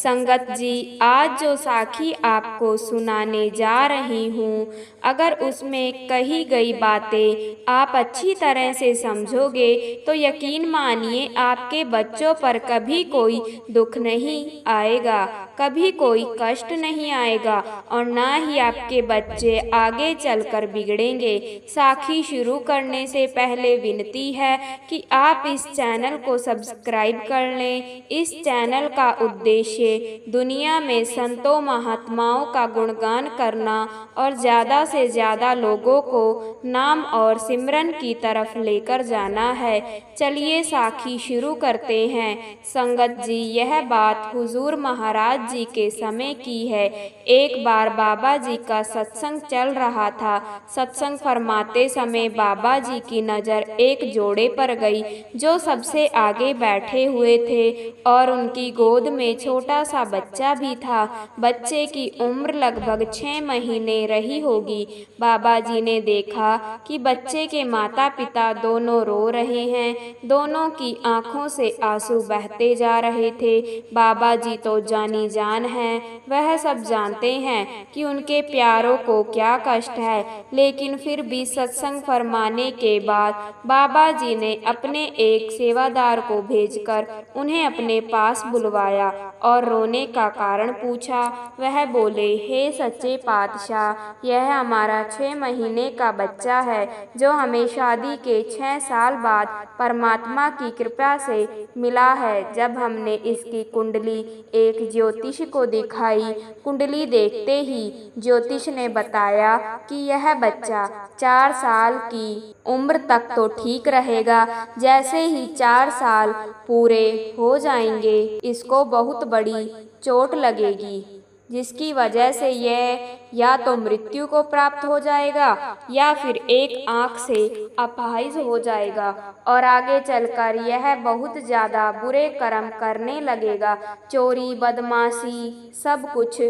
संगत जी, आज जो साखी आपको सुनाने जा रही हूँ, अगर उसमें कही गई बातें आप अच्छी तरह से समझोगे तो यकीन मानिए आपके बच्चों पर कभी कोई दुख नहीं आएगा, कभी कोई कष्ट नहीं आएगा और ना ही आपके बच्चे आगे चलकर बिगड़ेंगे। साखी शुरू करने से पहले विनती है कि आप इस चैनल को सब्सक्राइब कर लें। इस चैनल का उद्देश्य दुनिया में संतों महात्माओं का गुणगान करना और ज़्यादा से ज़्यादा लोगों को नाम और सिमरन की तरफ लेकर जाना है। चलिए साखी शुरू करते हैं। संगत जी, यह बात हुजूर महाराज जी के समय की है। एक बार बाबा जी का सत्संग चल रहा था। सत्संग फरमाते समय बाबा जी की नज़र एक जोड़े पर गई जो सबसे आगे बैठे हुए थे और उनकी गोद में छोटा सा बच्चा भी था। बच्चे की उम्र लगभग 6 महीने रही होगी। बाबा जी ने देखा कि बच्चे के माता पिता दोनों रो रहे हैं। दोनों की आंखों से आंसू बहते जा रहे थे। बाबा जी तो जानी जान हैं, वह सब जानते हैं कि उनके प्यारों को क्या कष्ट है, लेकिन फिर भी सत्संग फरमाने के बाद बाबा जी ने अपने एक सेवादार को भेजकर उन्हें अपने पास बुलवाया और रोने का कारण पूछा। वह बोले, हे सच्चे पातशाह, यह हमारा 6 महीने का बच्चा है जो हमें शादी के 6 साल बाद परमात्मा की कृपा से मिला है। जब हमने इसकी कुंडली एक ज्योतिष को दिखाई, कुंडली देखते ही ज्योतिष ने बताया कि यह बच्चा 4 साल की उम्र तक तो ठीक रहेगा, जैसे ही 4 साल पूरे हो जाएंगे इसको बहुत बड़ी चोट लगेगी, जिसकी वजह से यह या तो मृत्यु को प्राप्त हो जाएगा या फिर एक आंख से अपाहिज हो जाएगा और आगे चलकर यह बहुत ज़्यादा बुरे कर्म करने लगेगा, चोरी बदमाशी सब कुछ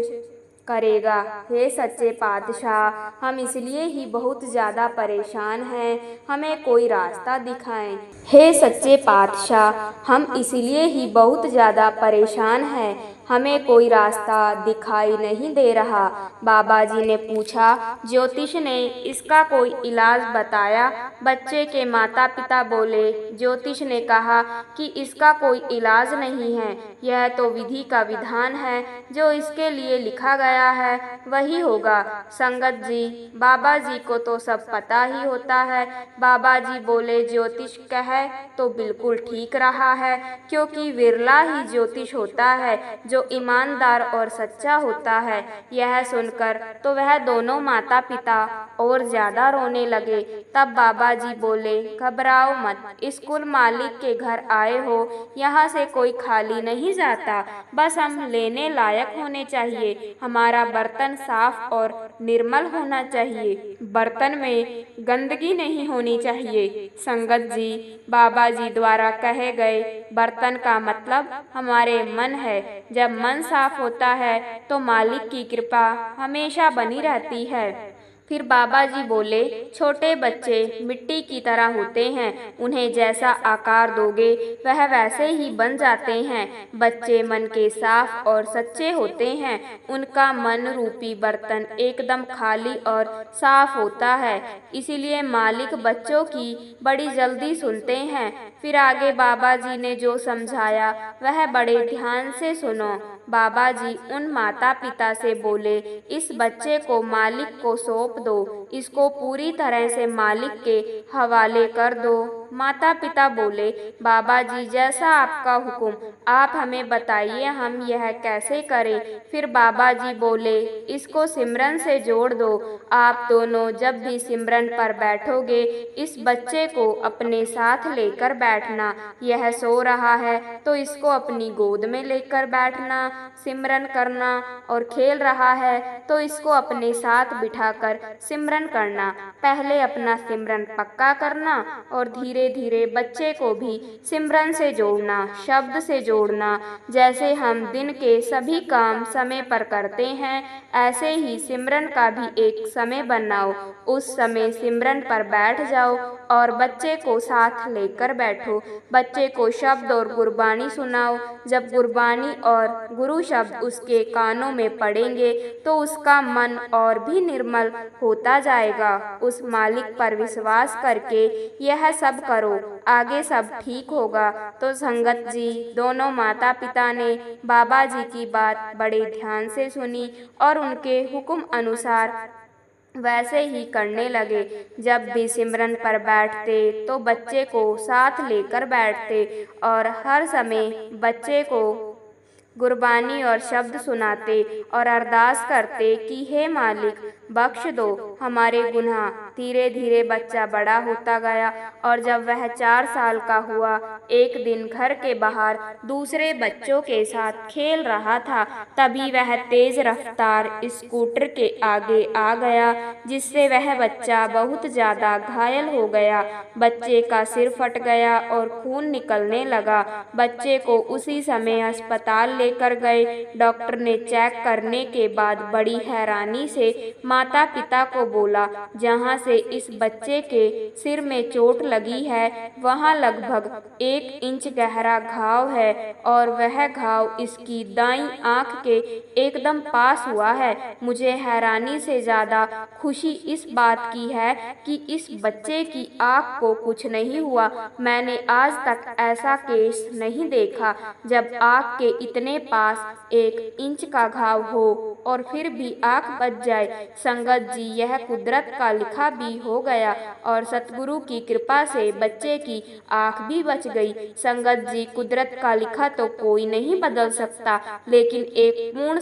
करेगा। हे सच्चे पातशाह, हम इसलिए ही बहुत ज़्यादा परेशान हैं, हमें कोई रास्ता दिखाएं। हे सच्चे पातशाह, हम इसलिए ही बहुत ज़्यादा परेशान हैं, हमें कोई रास्ता दिखाई नहीं दे रहा। बाबा जी ने पूछा। ज्योतिष ने इसका कोई इलाज बताया। बच्चे के माता पिता बोले। ज्योतिष ने कहा कि इसका कोई इलाज नहीं है, यह तो विधि का विधान है, जो इसके लिए लिखा गया है वही होगा। संगत जी, बाबा जी को तो सब पता ही होता है। बाबा जी बोले, ज्योतिष कहे तो बिल्कुल ठीक रहा है, क्योंकि विरला ही ज्योतिष होता है जो ईमानदार और सच्चा होता है। यह सुनकर तो वह दोनों माता पिता और ज्यादा रोने लगे। तब बाबा जी बोले, घबराओ मत, स्कूल मालिक के घर आए हो, यहाँ से कोई खाली नहीं जाता, बस हम लेने लायक होने चाहिए। हमारा बर्तन साफ और निर्मल होना चाहिए, बर्तन में गंदगी नहीं होनी चाहिए। संगत जी, बाबा जी द्वारा कहे गए बर्तन का मतलब हमारे मन है। जब मन साफ होता है तो मालिक की कृपा हमेशा बनी रहती है। फिर बाबा जी बोले, छोटे बच्चे मिट्टी की तरह होते हैं, उन्हें जैसा आकार दोगे वह वैसे ही बन जाते हैं। बच्चे मन के साफ और सच्चे होते हैं, उनका मन रूपी बर्तन एकदम खाली और साफ होता है, इसीलिए मालिक बच्चों की बड़ी जल्दी सुनते हैं। फिर आगे बाबा जी ने जो समझाया वह बड़े ध्यान से सुनो। बाबा जी उन माता पिता से बोले, इस बच्चे को मालिक को सौंप दो, इसको पूरी तरह से मालिक के हवाले कर दो। माता पिता बोले, बाबा जी जैसा आपका हुक्म, आप हमें बताइए हम यह कैसे करें। फिर बाबा जी बोले, इसको सिमरन से जोड़ दो। आप दोनों जब भी सिमरन पर बैठोगे इस बच्चे को अपने साथ लेकर बैठना। यह सो रहा है तो इसको अपनी गोद में लेकर बैठना, सिमरन करना, और खेल रहा है तो इसको अपने साथ बिठाकर सिमरन करना। पहले अपना सिमरन पक्का करना और धीरे धीरे बच्चे को भी सिमरन से जोड़ना, शब्द से जोड़ना। जैसे हम दिन के सभी काम समय पर करते हैं, ऐसे ही सिमरन का भी एक समय बनाओ। उस समय सिमरन पर बैठ जाओ और बच्चे को साथ लेकर बैठो। बच्चे को शब्द और गुरबानी सुनाओ। जब गुरबानी और गुरु शब्द उसके कानों में पड़ेंगे तो उसका मन और भी निर्मल होता जाएगा। उस मालिक पर विश्वास करके यह सब करो, आगे सब ठीक होगा। तो संगत जी दोनों माता पिता ने बाबा जी की बात बड़े ध्यान से सुनी और उनके हुक्म अनुसार वैसे ही करने लगे। जब भी सिमरन पर बैठते तो बच्चे को साथ लेकर बैठते और हर समय बच्चे को गुरबानी और शब्द सुनाते और अरदास करते कि हे मालिक बख्श दो हमारे गुनाह। धीरे धीरे बच्चा बड़ा होता गया और जब वह 4 साल का हुआ, एक दिन घर के बाहर दूसरे बच्चों के साथ खेल रहा था। तभी वह तेज रफ्तार स्कूटर के आगे आ गया, जिससे वह बच्चा बहुत ज्यादा घायल हो गया। बच्चे का सिर फट गया और खून निकलने लगा। बच्चे को उसी समय अस्पताल लेकर गए। डॉक्टर ने चेक करने के बाद बड़ी हैरानी से माता पिता को बोला, जहाँ से इस बच्चे के सिर में चोट लगी है वहाँ लगभग 1 इंच गहरा घाव है और वह घाव इसकी दाईं आंख के एकदम पास हुआ है। मुझे हैरानी से ज्यादा खुशी इस बात की है कि इस बच्चे की आंख को कुछ नहीं हुआ। मैंने आज तक ऐसा केस नहीं देखा जब आंख के इतने पास 1 इंच का घाव हो और फिर भी आंख बच जाए। संगत जी यह कुदरत का लिखा भी हो गया और सतगुरु की कृपा से बच्चे की आंख भी बच गई। संगत जी कुदरत का लिखा तो कोई नहीं बदल सकता, लेकिन एक पूर्ण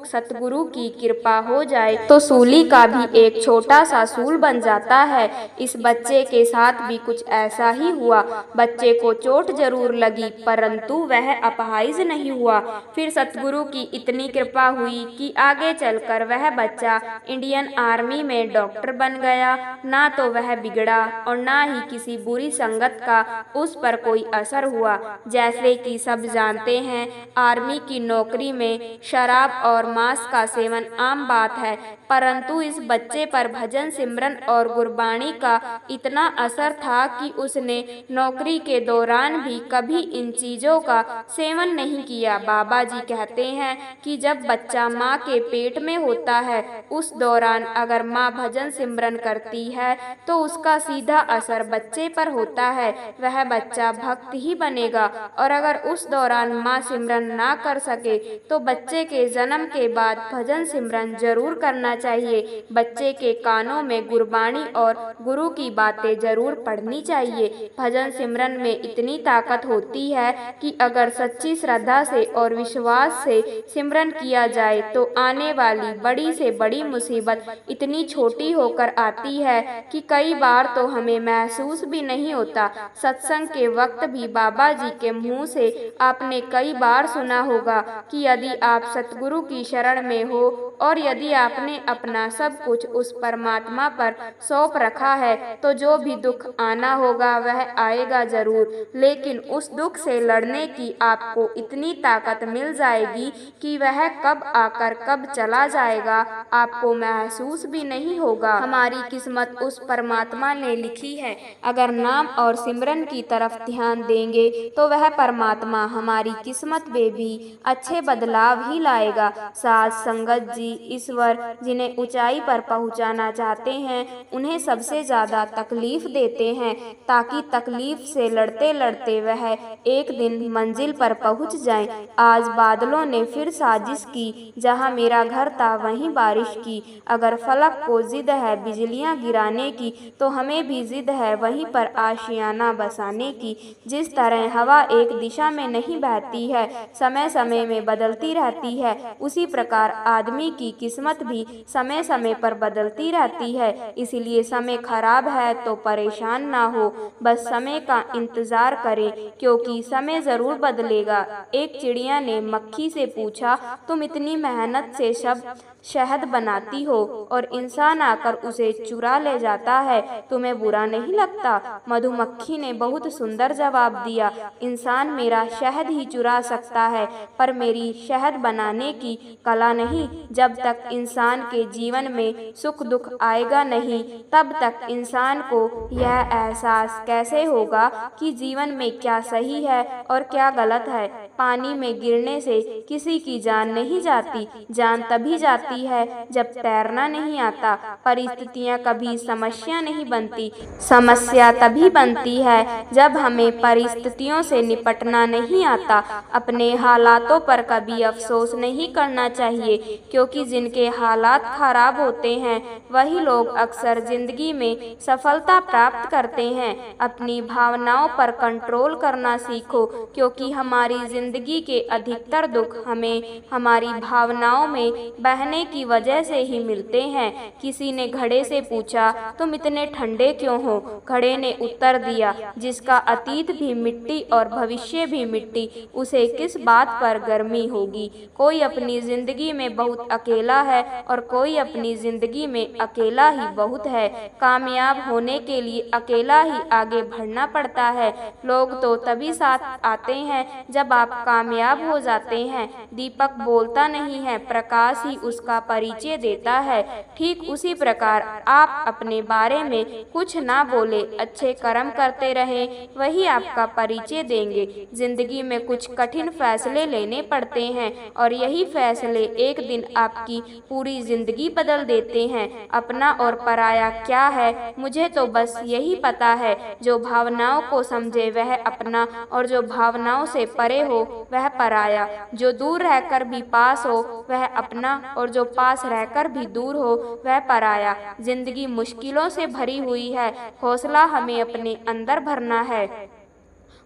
सतगुरु की कृपा हो जाए तो सूली का भी एक छोटा सा सूल बन जाता है। इस बच्चे के साथ भी कुछ ऐसा ही हुआ। बच्चे को चोट जरूर लगी परंतु वह अपाहिज नहीं हुआ। फिर सतगुरु की इतनी कृपा हुई कि आगे चलकर वह बच्चा इंडियन आर्मी में डॉक्टर बन गया। ना तो वह बिगड़ा और ना ही किसी बुरी संगत का उस पर कोई असर हुआ। जैसे कि सब जानते हैं, आर्मी की नौकरी में शराब और मांस का सेवन आम बात है, परंतु इस बच्चे पर भजन सिमरन और गुरबाणी का इतना असर था कि उसने नौकरी के दौरान भी कभी इन चीजों का सेवन नहीं किया। बाबा जी कहते हैं कि जब बच्चा माँ के पेट में होता है उस दौरान अगर माँ भजन सिमरन करती है तो उसका सीधा असर बच्चे पर होता है। वह बच्चा भक्त ही बनेगा और अगर उस दौरान माँ सिमरन ना कर सके तो बच्चे के जन्म के बाद भजन सिमरन जरूर करना चाहिए। बच्चे के कानों में गुरबाणी और गुरु की बातें जरूर पढ़नी चाहिए। भजन सिमरन में इतनी ताकत होती है कि अगर सच्ची श्रद्धा से और विश्वास से सिमरन किया जाए तो आने वाली बड़ी से बड़ी मुसीबत इतनी छोटी होकर आती है कि कई बार तो हमें महसूस भी नहीं होता। सत्संग के वक्त भी बाबा जी के मुंह से आपने कई बार सुना होगा कि यदि आप सतगुरु की शरण में हो और यदि आपने अपना सब कुछ उस परमात्मा पर सौंप रखा है तो जो भी दुख आना होगा वह आएगा जरूर, लेकिन उस दुख से लड़ने की आपको इतनी ताकत मिल जाएगी कि वह कब आकर कब चला जाएगा आपको महसूस भी नहीं होगा। हमारी किस्मत उस परमात्मा ने लिखी है। अगर नाम और सिमरन की तरफ ध्यान देंगे तो वह परमात्मा हमारी किस्मत में भी अच्छे बदलाव ही लाएगा। साथ संगत जी ईश्वर जिन्हें ऊंचाई पर पहुंचाना चाहते हैं उन्हें सबसे ज्यादा तकलीफ देते हैं ताकि तकलीफ से लड़ते लड़ते वह एक दिन मंजिल पर पहुंच जाएं। आज बादलों ने फिर साजिश की, जहां मेरा घर था वहीं बारिश की। अगर फलक को जिद है बिजलियां गिराने की तो हमें भी जिद है वहीं पर आशियाना बसाने की। जिस तरह हवा एक दिशा में नहीं बहती है, समय समय में बदलती रहती है, उसी प्रकार आदमी की किस्मत भी समय समय पर बदलती रहती है। इसलिए समय खराब है तो परेशान ना हो, बस समय का इंतजार करें क्योंकि समय जरूर बदलेगा। एक चिड़िया ने मक्खी से पूछा, तुम इतनी मेहनत से शहद बनाती हो और इंसान आकर उसे चुरा ले जाता है, तुम्हें बुरा नहीं लगता? मधुमक्खी ने बहुत सुंदर जवाब दिया, इंसान मेरा शहद ही चुरा सकता है पर मेरी शहद बनाने की कला नहीं। जब तक इंसान के के जीवन में सुख दुख आएगा नहीं, तब तक इंसान को यह एहसास कैसे होगा कि जीवन में क्या सही है और क्या गलत है। पानी में गिरने से किसी की जान नहीं जाती, जान तभी जाती है जब तैरना नहीं आता। परिस्थितियाँ कभी समस्या नहीं बनती, समस्या तभी बनती है जब हमें परिस्थितियों से निपटना नहीं आता। अपने हालातों पर कभी अफसोस नहीं करना चाहिए, क्योंकि जिनके हालात खराब होते हैं वही लोग अक्सर जिंदगी में सफलता प्राप्त करते हैं। अपनी भावनाओं पर कंट्रोल करना सीखो, क्योंकि हमारी जिंदगी के अधिकतर दुख हमें हमारी भावनाओं में बहने की वजह से ही मिलते हैं। किसी ने घड़े से पूछा, तुम इतने ठंडे क्यों हो? घड़े ने उत्तर दिया, जिसका अतीत भी मिट्टी और भविष्य भी मिट्टी, उसे किस बात पर गर्मी होगी। कोई अपनी जिंदगी में बहुत अकेला है और कोई अपनी जिंदगी में अकेला ही बहुत है। कामयाब होने के लिए अकेला ही आगे बढ़ना पड़ता है। लोग तो तभी साथ आते हैं जब आप कामयाब हो जाते हैं। दीपक बोलता नहीं है, प्रकाश ही उसका परिचय देता है। ठीक उसी प्रकार आप अपने बारे में कुछ ना बोले, अच्छे कर्म करते रहें, वही आपका परिचय देंगे। जिंदगी में कुछ कठिन फैसले लेने पड़ते हैं और यही फैसले एक दिन आपकी पूरी जिंदगी बदल देते हैं। अपना और पराया क्या है, मुझे तो बस यही पता है। जो भावनाओं को समझे वह अपना, और जो भावनाओं से परे हो वह पराया। जो दूर रहकर भी पास हो वह अपना, और जो पास रहकर भी दूर हो वह पराया। जिंदगी मुश्किलों से भरी हुई है, हौसला हमें अपने अंदर भरना है।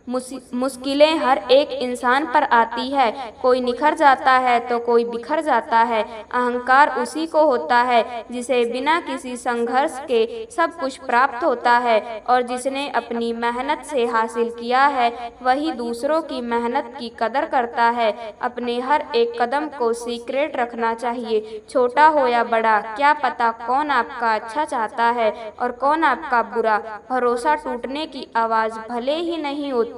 मुश्किलें हर एक इंसान पर आती है, कोई निखर जाता है तो कोई बिखर जाता है। अहंकार उसी को होता है जिसे बिना किसी संघर्ष के सब कुछ प्राप्त होता है, और जिसने अपनी मेहनत से हासिल किया है वही दूसरों की मेहनत की कदर करता है। अपने हर एक कदम को सीक्रेट रखना चाहिए, छोटा हो या बड़ा। क्या पता कौन आपका अच्छा चाहता है और कौन आपका बुरा। भरोसा टूटने की आवाज़ भले ही नहीं होती,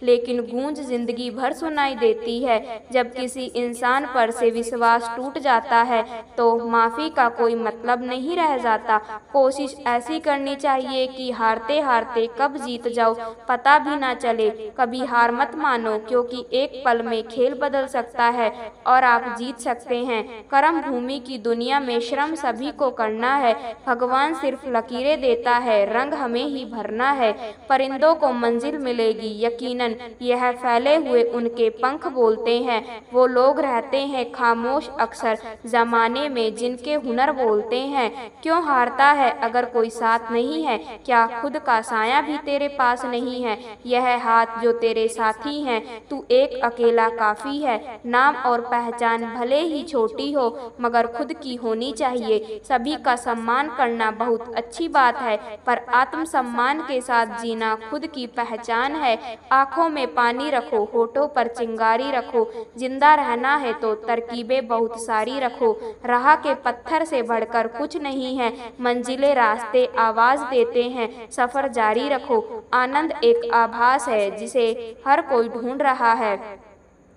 लेकिन गूंज जिंदगी भर सुनाई देती है। जब किसी इंसान पर से विश्वास टूट जाता है तो माफी का कोई मतलब नहीं रह जाता। कोशिश ऐसी करनी चाहिए कि हारते हारते कब जीत जाओ पता भी ना चले। कभी हार मत मानो, क्योंकि एक पल में खेल बदल सकता है और आप जीत सकते हैं। कर्म भूमि की दुनिया में श्रम सभी को करना है। भगवान सिर्फ लकीरें देता है, रंग हमें ही भरना है। परिंदों को मंजिल मिलेगी, यकीनन यह फैले हुए उनके पंख बोलते हैं। वो लोग रहते हैं खामोश अक्सर जमाने में जिनके हुनर बोलते हैं। क्यों हारता है अगर कोई साथ नहीं है? क्या खुद का साया भी तेरे पास नहीं है? यह हाथ जो तेरे साथी हैं, तू एक अकेला काफी है। नाम और पहचान भले ही छोटी हो मगर खुद की होनी चाहिए। सभी का सम्मान करना बहुत अच्छी बात है, पर आत्मसम्मान के साथ जीना खुद की पहचान है। आँखों में पानी रखो, होठों पर चिंगारी रखो। जिंदा रहना है तो तरकीबें बहुत सारी रखो। राह के पत्थर से बढ़कर कुछ नहीं है। मंजिलें रास्ते आवाज देते हैं, सफर जारी रखो। आनंद एक आभास है जिसे हर कोई ढूंढ रहा है।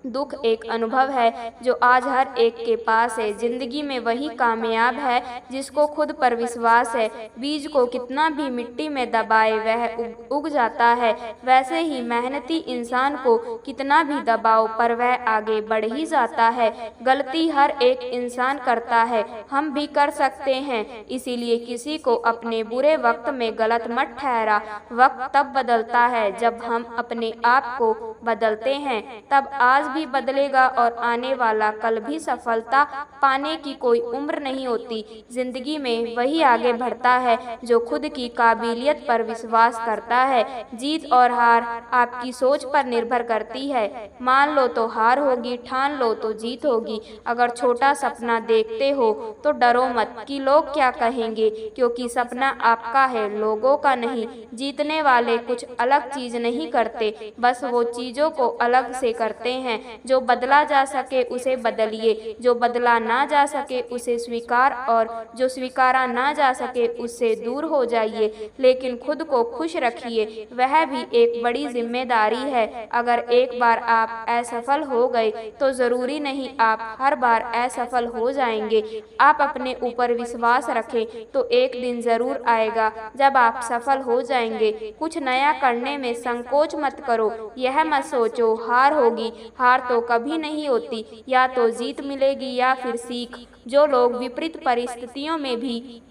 दुख एक अनुभव है जो आज हर एक के पास है। जिंदगी में वही कामयाब है जिसको खुद पर विश्वास है। बीज को कितना भी मिट्टी में दबाए वह उग जाता है, वैसे ही मेहनती इंसान को कितना भी दबाओ पर वह आगे बढ़ ही जाता है। गलती हर एक इंसान करता है, हम भी कर सकते हैं, इसीलिए किसी को अपने बुरे वक्त में गलत मत ठहरा। वक्त तब बदलता है जब हम अपने आप को बदलते हैं, तब आज भी बदलेगा और आने वाला कल भी। सफलता पाने की कोई उम्र नहीं होती। जिंदगी में वही आगे बढ़ता है जो खुद की काबिलियत पर विश्वास करता है। जीत और हार आपकी सोच पर निर्भर करती है। मान लो तो हार होगी, ठान लो तो जीत होगी। अगर छोटा सपना देखते हो तो डरो मत कि लोग क्या कहेंगे, क्योंकि सपना आपका है, लोगों का नहीं। जीतने वाले कुछ अलग चीज नहीं करते, बस वो चीजों को अलग से करते हैं। हैं। जो बदला जा सके उसे बदलिए, जो बदला ना जा सके उसे स्वीकार और जो स्वीकारा ना जा सके उससे दूर हो जाइए। लेकिन खुद को खुश रखिए, वह भी एक बड़ी जिम्मेदारी है। अगर एक बार आप असफल हो गए तो ज़रूरी नहीं आप हर बार असफल हो जाएंगे। आप अपने ऊपर विश्वास रखें तो एक दिन ज़रूर आएगा जब आप सफल हो जाएंगे। कुछ नया करने में संकोच मत करो। यह मत सोचो हार होगी, हार तो कभी नहीं होती, या तो जीत मिलेगी या फिर सीख। जो लोग विपरीत परिस्थितियों में भी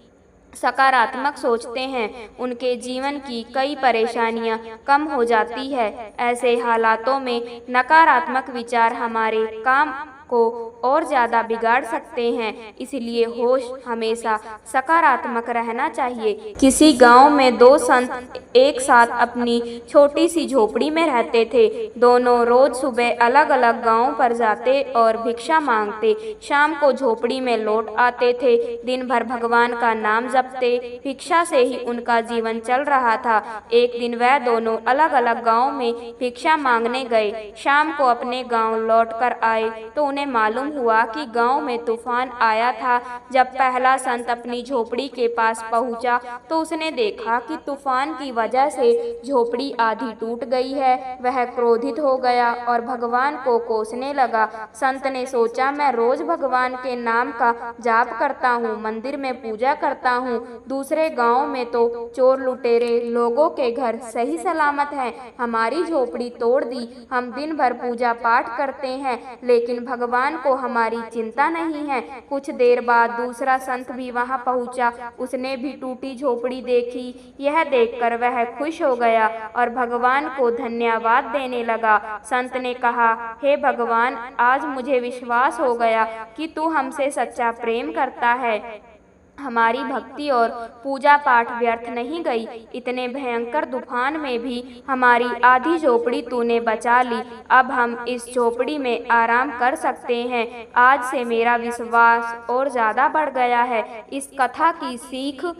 सकारात्मक सोचते हैं उनके जीवन की कई परेशानियां कम हो जाती है। ऐसे हालातों में नकारात्मक विचार हमारे काम को और ज़्यादा बिगाड़ सकते हैं, इसलिए होश हमेशा सकारात्मक रहना चाहिए। किसी गांव में दो संत एक साथ अपनी छोटी सी झोपड़ी में रहते थे। दोनों रोज सुबह अलग अलग गांवों पर जाते और भिक्षा मांगते, शाम को झोपड़ी में लौट आते थे। दिन भर भगवान का नाम जपते, भिक्षा से ही उनका जीवन चल रहा था। एक दिन वह दोनों अलग अलग गाँव में भिक्षा मांगने गए। शाम को अपने गाँव लौट कर आए तो उन्हें मालूम हुआ कि गांव में तूफान आया था। जब पहला संत अपनी झोपड़ी के पास पहुंचा तो उसने देखा कि तूफान की वजह से झोपड़ी आधी टूट गई है। वह क्रोधित हो गया और भगवान को कोसने लगा। संत ने सोचा, मैं रोज भगवान के नाम का जाप करता हूँ, मंदिर में पूजा करता हूँ, दूसरे गाँव में तो चोर लुटेरे लोगों के घर सही सलामत हैं, हमारी झोपड़ी तोड़ दी। हम दिन भर पूजा पाठ करते हैं लेकिन भगवान को हमारी चिंता नहीं है। कुछ देर बाद दूसरा संत भी वहां पहुंचा। उसने भी टूटी झोपड़ी देखी। यह देखकर वह खुश हो गया और भगवान को धन्यवाद देने लगा। संत ने कहा, हे भगवान, आज मुझे विश्वास हो गया कि तू हमसे सच्चा प्रेम करता है। हमारी भक्ति और पूजा पाठ व्यर्थ नहीं गई। इतने भयंकर तूफान में भी हमारी आधी झोपड़ी तूने बचा ली। अब हम इस झोपड़ी में आराम कर सकते हैं। आज से मेरा विश्वास और ज़्यादा बढ़ गया है। इस कथा की सीख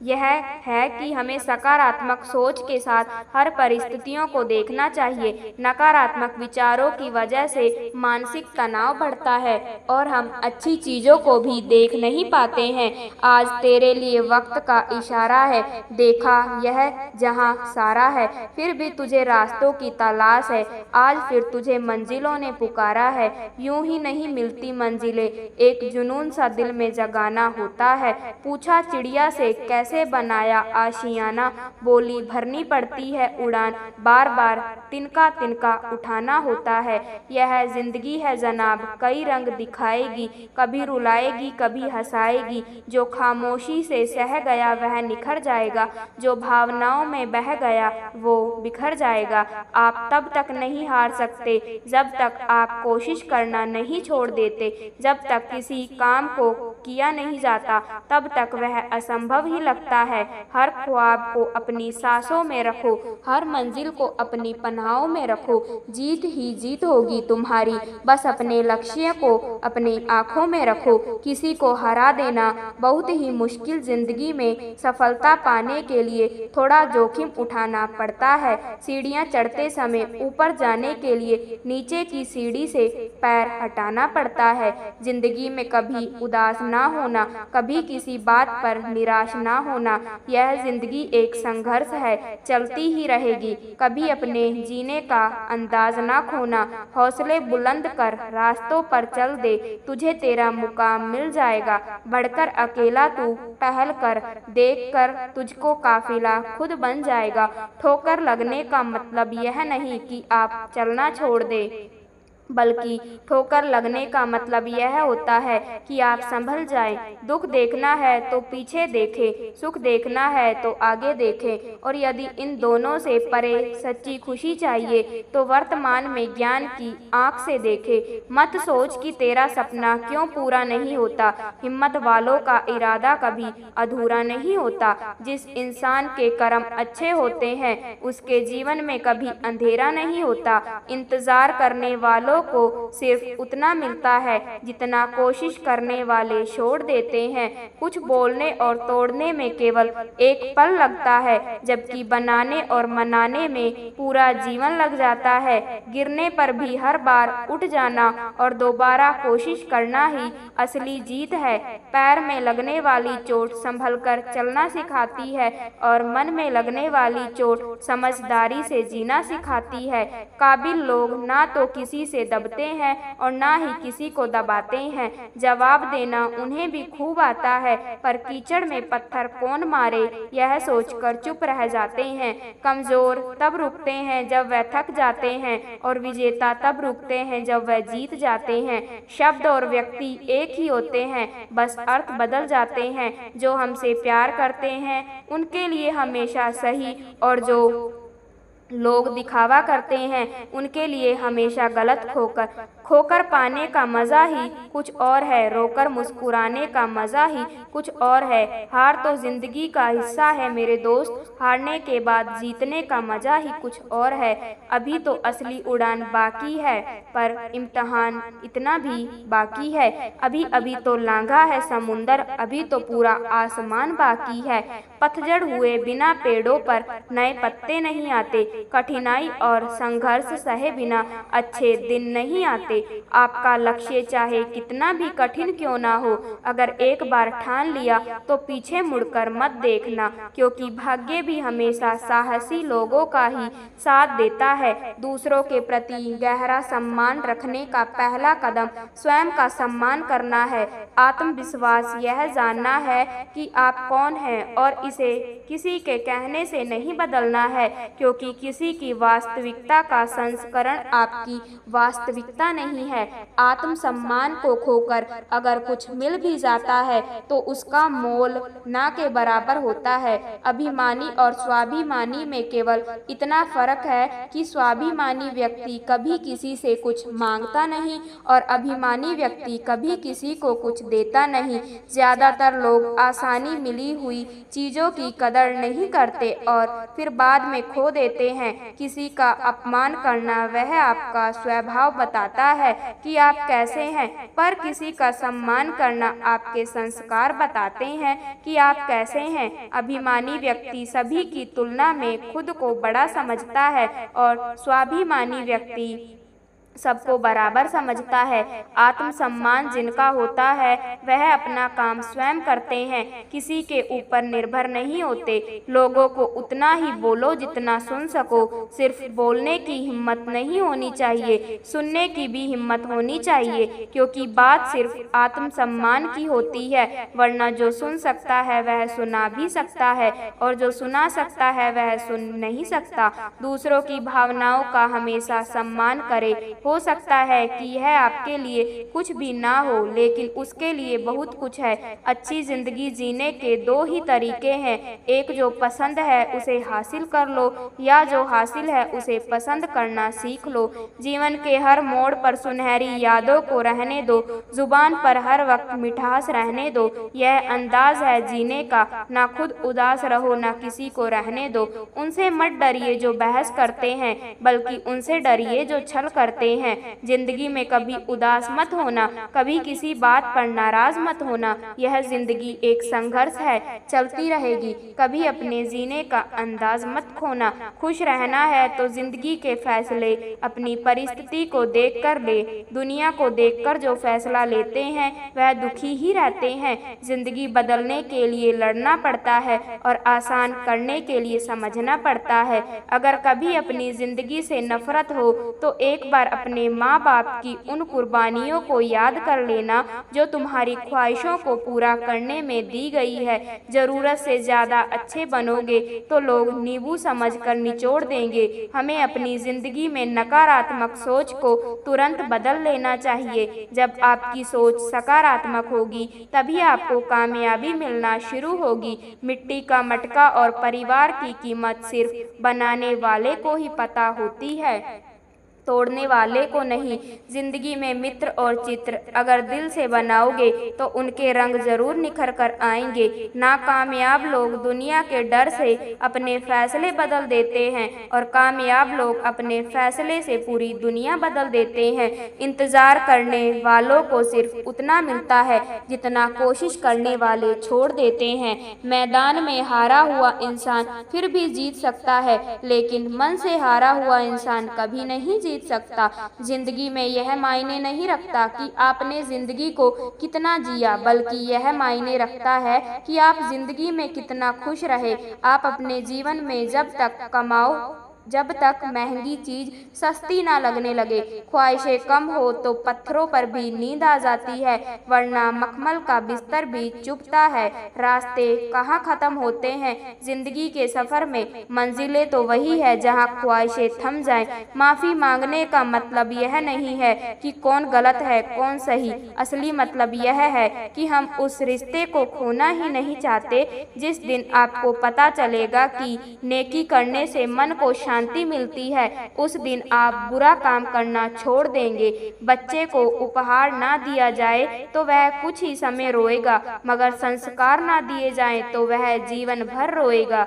यह है कि हमें सकारात्मक सोच के साथ हर परिस्थितियों को देखना चाहिए। नकारात्मक विचारों की वजह से मानसिक तनाव बढ़ता है और हम अच्छी चीज़ों को भी देख नहीं पाते हैं। आज तेरे लिए वक्त का इशारा है। देखा, यह जहां सारा है, फिर भी तुझे रास्तों की तलाश है। आज फिर तुझे मंजिलों ने पुकारा है। यूं ही नहीं मिलती मंजिलें, एक जुनून सा दिल में जगाना होता है। पूछा चिड़िया से, कैसे बनाया आशियाना, बोली भरनी पड़ती है उड़ान, बार बार तिनका तिनका उठाना होता है। यह जिंदगी है जनाब, कई रंग दिखाएगी, कभी रुलाएगी कभी हंसाएगी। जो खामोशी से सह गया वह निखर जाएगा, जो भावनाओं में बह गया वो बिखर जाएगा। आप तब तक नहीं हार सकते जब तक आप कोशिश करना नहीं छोड़ देते। जब तक किसी काम को किया नहीं जाता तब तक वह असंभव ही लगता है। हर ख्वाब को अपनी सांसों में रखो, हर मंजिल को अपनी पनाहों में रखो। जीत ही जीत होगी तुम्हारी, बस अपने लक्ष्य को अपनी आंखों में रखो। किसी को हरा देना बहुत ही मुश्किल। जिंदगी में सफलता पाने के लिए थोड़ा जोखिम उठाना पड़ता है। सीढ़ियां चढ़ते समय ऊपर जाने के लिए नीचे की सीढ़ी से पैर हटाना पड़ता है। जिंदगी में कभी उदास ना होना, कभी किसी बात पर निराश ना होना। यह जिंदगी एक संघर्ष है, चलती ही रहेगी। कभी अपने जीने का अंदाज ना खोना। हौसले बुलंद कर रास्तों पर चल दे, तुझे तेरा मुकाम मिल जाएगा। बढ़कर अकेला तू पहल कर, देख कर तुझको काफिला खुद बन जाएगा। ठोकर लगने का मतलब यह नहीं कि आप चलना छोड़ दे, बल्कि ठोकर लगने का मतलब यह होता है कि आप संभल जाएं। दुख देखना है तो पीछे देखें, सुख देखना है तो आगे देखें। और यदि इन दोनों से परे सच्ची खुशी चाहिए तो वर्तमान में ज्ञान की आंख से देखें। मत सोच कि तेरा सपना क्यों पूरा नहीं होता। हिम्मत वालों का इरादा कभी अधूरा नहीं होता। जिस इंसान के कर्म अच्छे होते हैं उसके जीवन में कभी अंधेरा नहीं होता। इंतजार करने वालों को सिर्फ उतना मिलता है जितना कोशिश करने वाले छोड़ देते हैं। कुछ बोलने और तोड़ने में केवल एक पल लगता है, जबकि बनाने और मनाने में पूरा जीवन लग जाता है। गिरने पर भी हर बार उठ जाना और दोबारा कोशिश करना ही असली जीत है। पैर में लगने वाली चोट संभलकर चलना सिखाती है और मन में लगने वाली चोट समझदारी से जीना सिखाती है। काबिल लोग ना तो किसी से दबते हैं और ना ही किसी को दबाते हैं। जवाब देना उन्हें भी खूब आता है, पर कीचड़ में पत्थर कौन मारे यह सोचकर चुप रह जाते हैं। कमजोर तब रुकते हैं जब वह थक जाते हैं और विजेता तब रुकते हैं जब वह जीत जाते हैं। शब्द और व्यक्ति एक ही होते हैं, बस अर्थ बदल जाते हैं। जो हमसे प्यार करते हैं उनके लिए हमेशा सही, और जो लोग दिखावा करते हैं उनके लिए हमेशा गलत। खोकर पाने का मज़ा ही कुछ और है, रोकर मुस्कुराने का मज़ा ही कुछ और है। हार तो जिंदगी का हिस्सा है मेरे दोस्त, हारने के बाद जीतने का मज़ा ही कुछ और है। अभी तो असली उड़ान बाकी है, पर इम्तिहान इतना भी बाकी है। अभी अभी तो लांघा है समुंदर, अभी तो पूरा आसमान बाकी है। पतझड़ हुए बिना पेड़ों पर नए पत्ते नहीं आते, कठिनाई और संघर्ष सहे बिना अच्छे दिन नहीं आते। आपका लक्ष्य चाहे कितना भी कठिन क्यों ना हो, अगर एक बार ठान लिया तो पीछे मुड़कर मत देखना, क्योंकि भाग्य भी हमेशा साहसी लोगों का ही साथ देता है। दूसरों के प्रति गहरा सम्मान रखने का पहला कदम स्वयं का सम्मान करना है। आत्मविश्वास यह जानना है कि आप कौन हैं और इसे किसी के कहने से नहीं बदलना है, क्योंकि किसी की वास्तविकता का संस्करण आपकी वास्तविकता नहीं है। आत्मसम्मान को खोकर अगर कुछ मिल भी जाता है तो उसका मोल ना के बराबर होता है। अभिमानी और स्वाभिमानी में केवल इतना फर्क है कि स्वाभिमानी व्यक्ति कभी किसी से कुछ मांगता नहीं और अभिमानी व्यक्ति कभी किसी को कुछ देता नहीं। ज्यादातर लोग आसानी मिली हुई चीजों की कदर नहीं करते और फिर बाद में खो देते हैं। किसी का अपमान करना वह आपका स्वभाव बताता है कि आप कैसे हैं, पर किसी का सम्मान करना आपके संस्कार बताते हैं कि आप कैसे हैं। अभिमानी व्यक्ति सभी की तुलना में खुद को बड़ा समझता है और स्वाभिमानी व्यक्ति सबको बराबर समझता है। आत्मसम्मान जिनका होता है वह अपना काम स्वयं करते हैं, किसी के ऊपर निर्भर नहीं होते। लोगों को उतना ही बोलो जितना सुन सको। सिर्फ बोलने की हिम्मत नहीं होनी चाहिए, सुनने की भी हिम्मत होनी चाहिए, क्योंकि बात सिर्फ आत्मसम्मान की होती है। वरना जो सुन सकता है वह सुना भी सकता है और जो सुना सकता है वह सुन नहीं सकता। दूसरों की भावनाओं का हमेशा सम्मान करें। हो सकता है कि यह आपके लिए कुछ भी ना हो, लेकिन उसके लिए बहुत कुछ है। अच्छी जिंदगी जीने के दो ही तरीके हैं, एक जो पसंद है उसे हासिल कर लो, या जो हासिल है उसे पसंद करना सीख लो। जीवन के हर मोड़ पर सुनहरी यादों को रहने दो, जुबान पर हर वक्त मिठास रहने दो। यह अंदाज है जीने का, ना खुद उदास रहो ना किसी को रहने दो। उनसे मत डरिए जो बहस करते हैं, बल्कि उनसे डरिए जो छल करते हैं। जिंदगी में कभी उदास मत होना, कभी किसी बात पर नाराज मत होना। यह जिंदगी एक संघर्ष है, चलती रहेगी। कभी अपने जीने का अंदाज मत खोना। खुश रहना है तो जिंदगी के फैसले अपनी परिस्थिति को देखकर ले। दुनिया को देखकर जो फैसला लेते हैं वह दुखी ही रहते हैं। जिंदगी बदलने के लिए लड़ना पड़ता है और आसान करने के लिए समझना पड़ता है। अगर कभी अपनी जिंदगी से नफरत हो तो एक बार अपने माँ बाप की उन कुर्बानियों को याद कर लेना जो तुम्हारी ख्वाहिशों को पूरा करने में दी गई है। जरूरत से ज्यादा अच्छे बनोगे तो लोग नींबू समझकर निचोड़ देंगे। हमें अपनी जिंदगी में नकारात्मक सोच को तुरंत बदल लेना चाहिए। जब आपकी सोच सकारात्मक होगी तभी आपको कामयाबी मिलना शुरू होगी। मिट्टी का मटका और परिवार की कीमत सिर्फ बनाने वाले को ही पता होती है। तोड़ने वाले को नहीं। जिंदगी में मित्र और चित्र अगर दिल से बनाओगे तो उनके रंग जरूर निखर कर आएंगे। नाकामयाब लोग दुनिया के डर से अपने फैसले बदल देते हैं और कामयाब लोग अपने फैसले से पूरी दुनिया बदल देते हैं। इंतजार करने वालों को सिर्फ उतना मिलता है जितना कोशिश करने वाले छोड़ देते हैं। मैदान में हारा हुआ इंसान फिर भी जीत सकता है, लेकिन मन से हारा हुआ इंसान कभी नहीं जीत सकता। जिंदगी में यह मायने नहीं रखता कि आपने जिंदगी को कितना जिया, बल्कि यह मायने रखता है कि आप जिंदगी में कितना खुश रहे। आप अपने जीवन में जब तक महंगी चीज सस्ती ना लगने लगे। ख्वाहिशें कम हो तो पत्थरों पर भी नींद आ जाती है, वरना मखमल का बिस्तर भी चुभता है। रास्ते कहाँ खत्म होते हैं जिंदगी के सफर में, मंजिलें तो वही है जहाँ ख्वाहिशें थम जाएं। माफी मांगने का मतलब यह नहीं है कि कौन गलत है कौन सही, असली मतलब यह है कि हम उस रिश्ते को खोना ही नहीं चाहते। जिस दिन आपको पता चलेगा कि नेकी करने से मन को शांति मिलती है, उस दिन आप बुरा काम करना छोड़ देंगे। बच्चे को उपहार ना दिया जाए तो वह कुछ ही समय रोएगा, मगर संस्कार ना दिए जाएं तो वह जीवन भर रोएगा।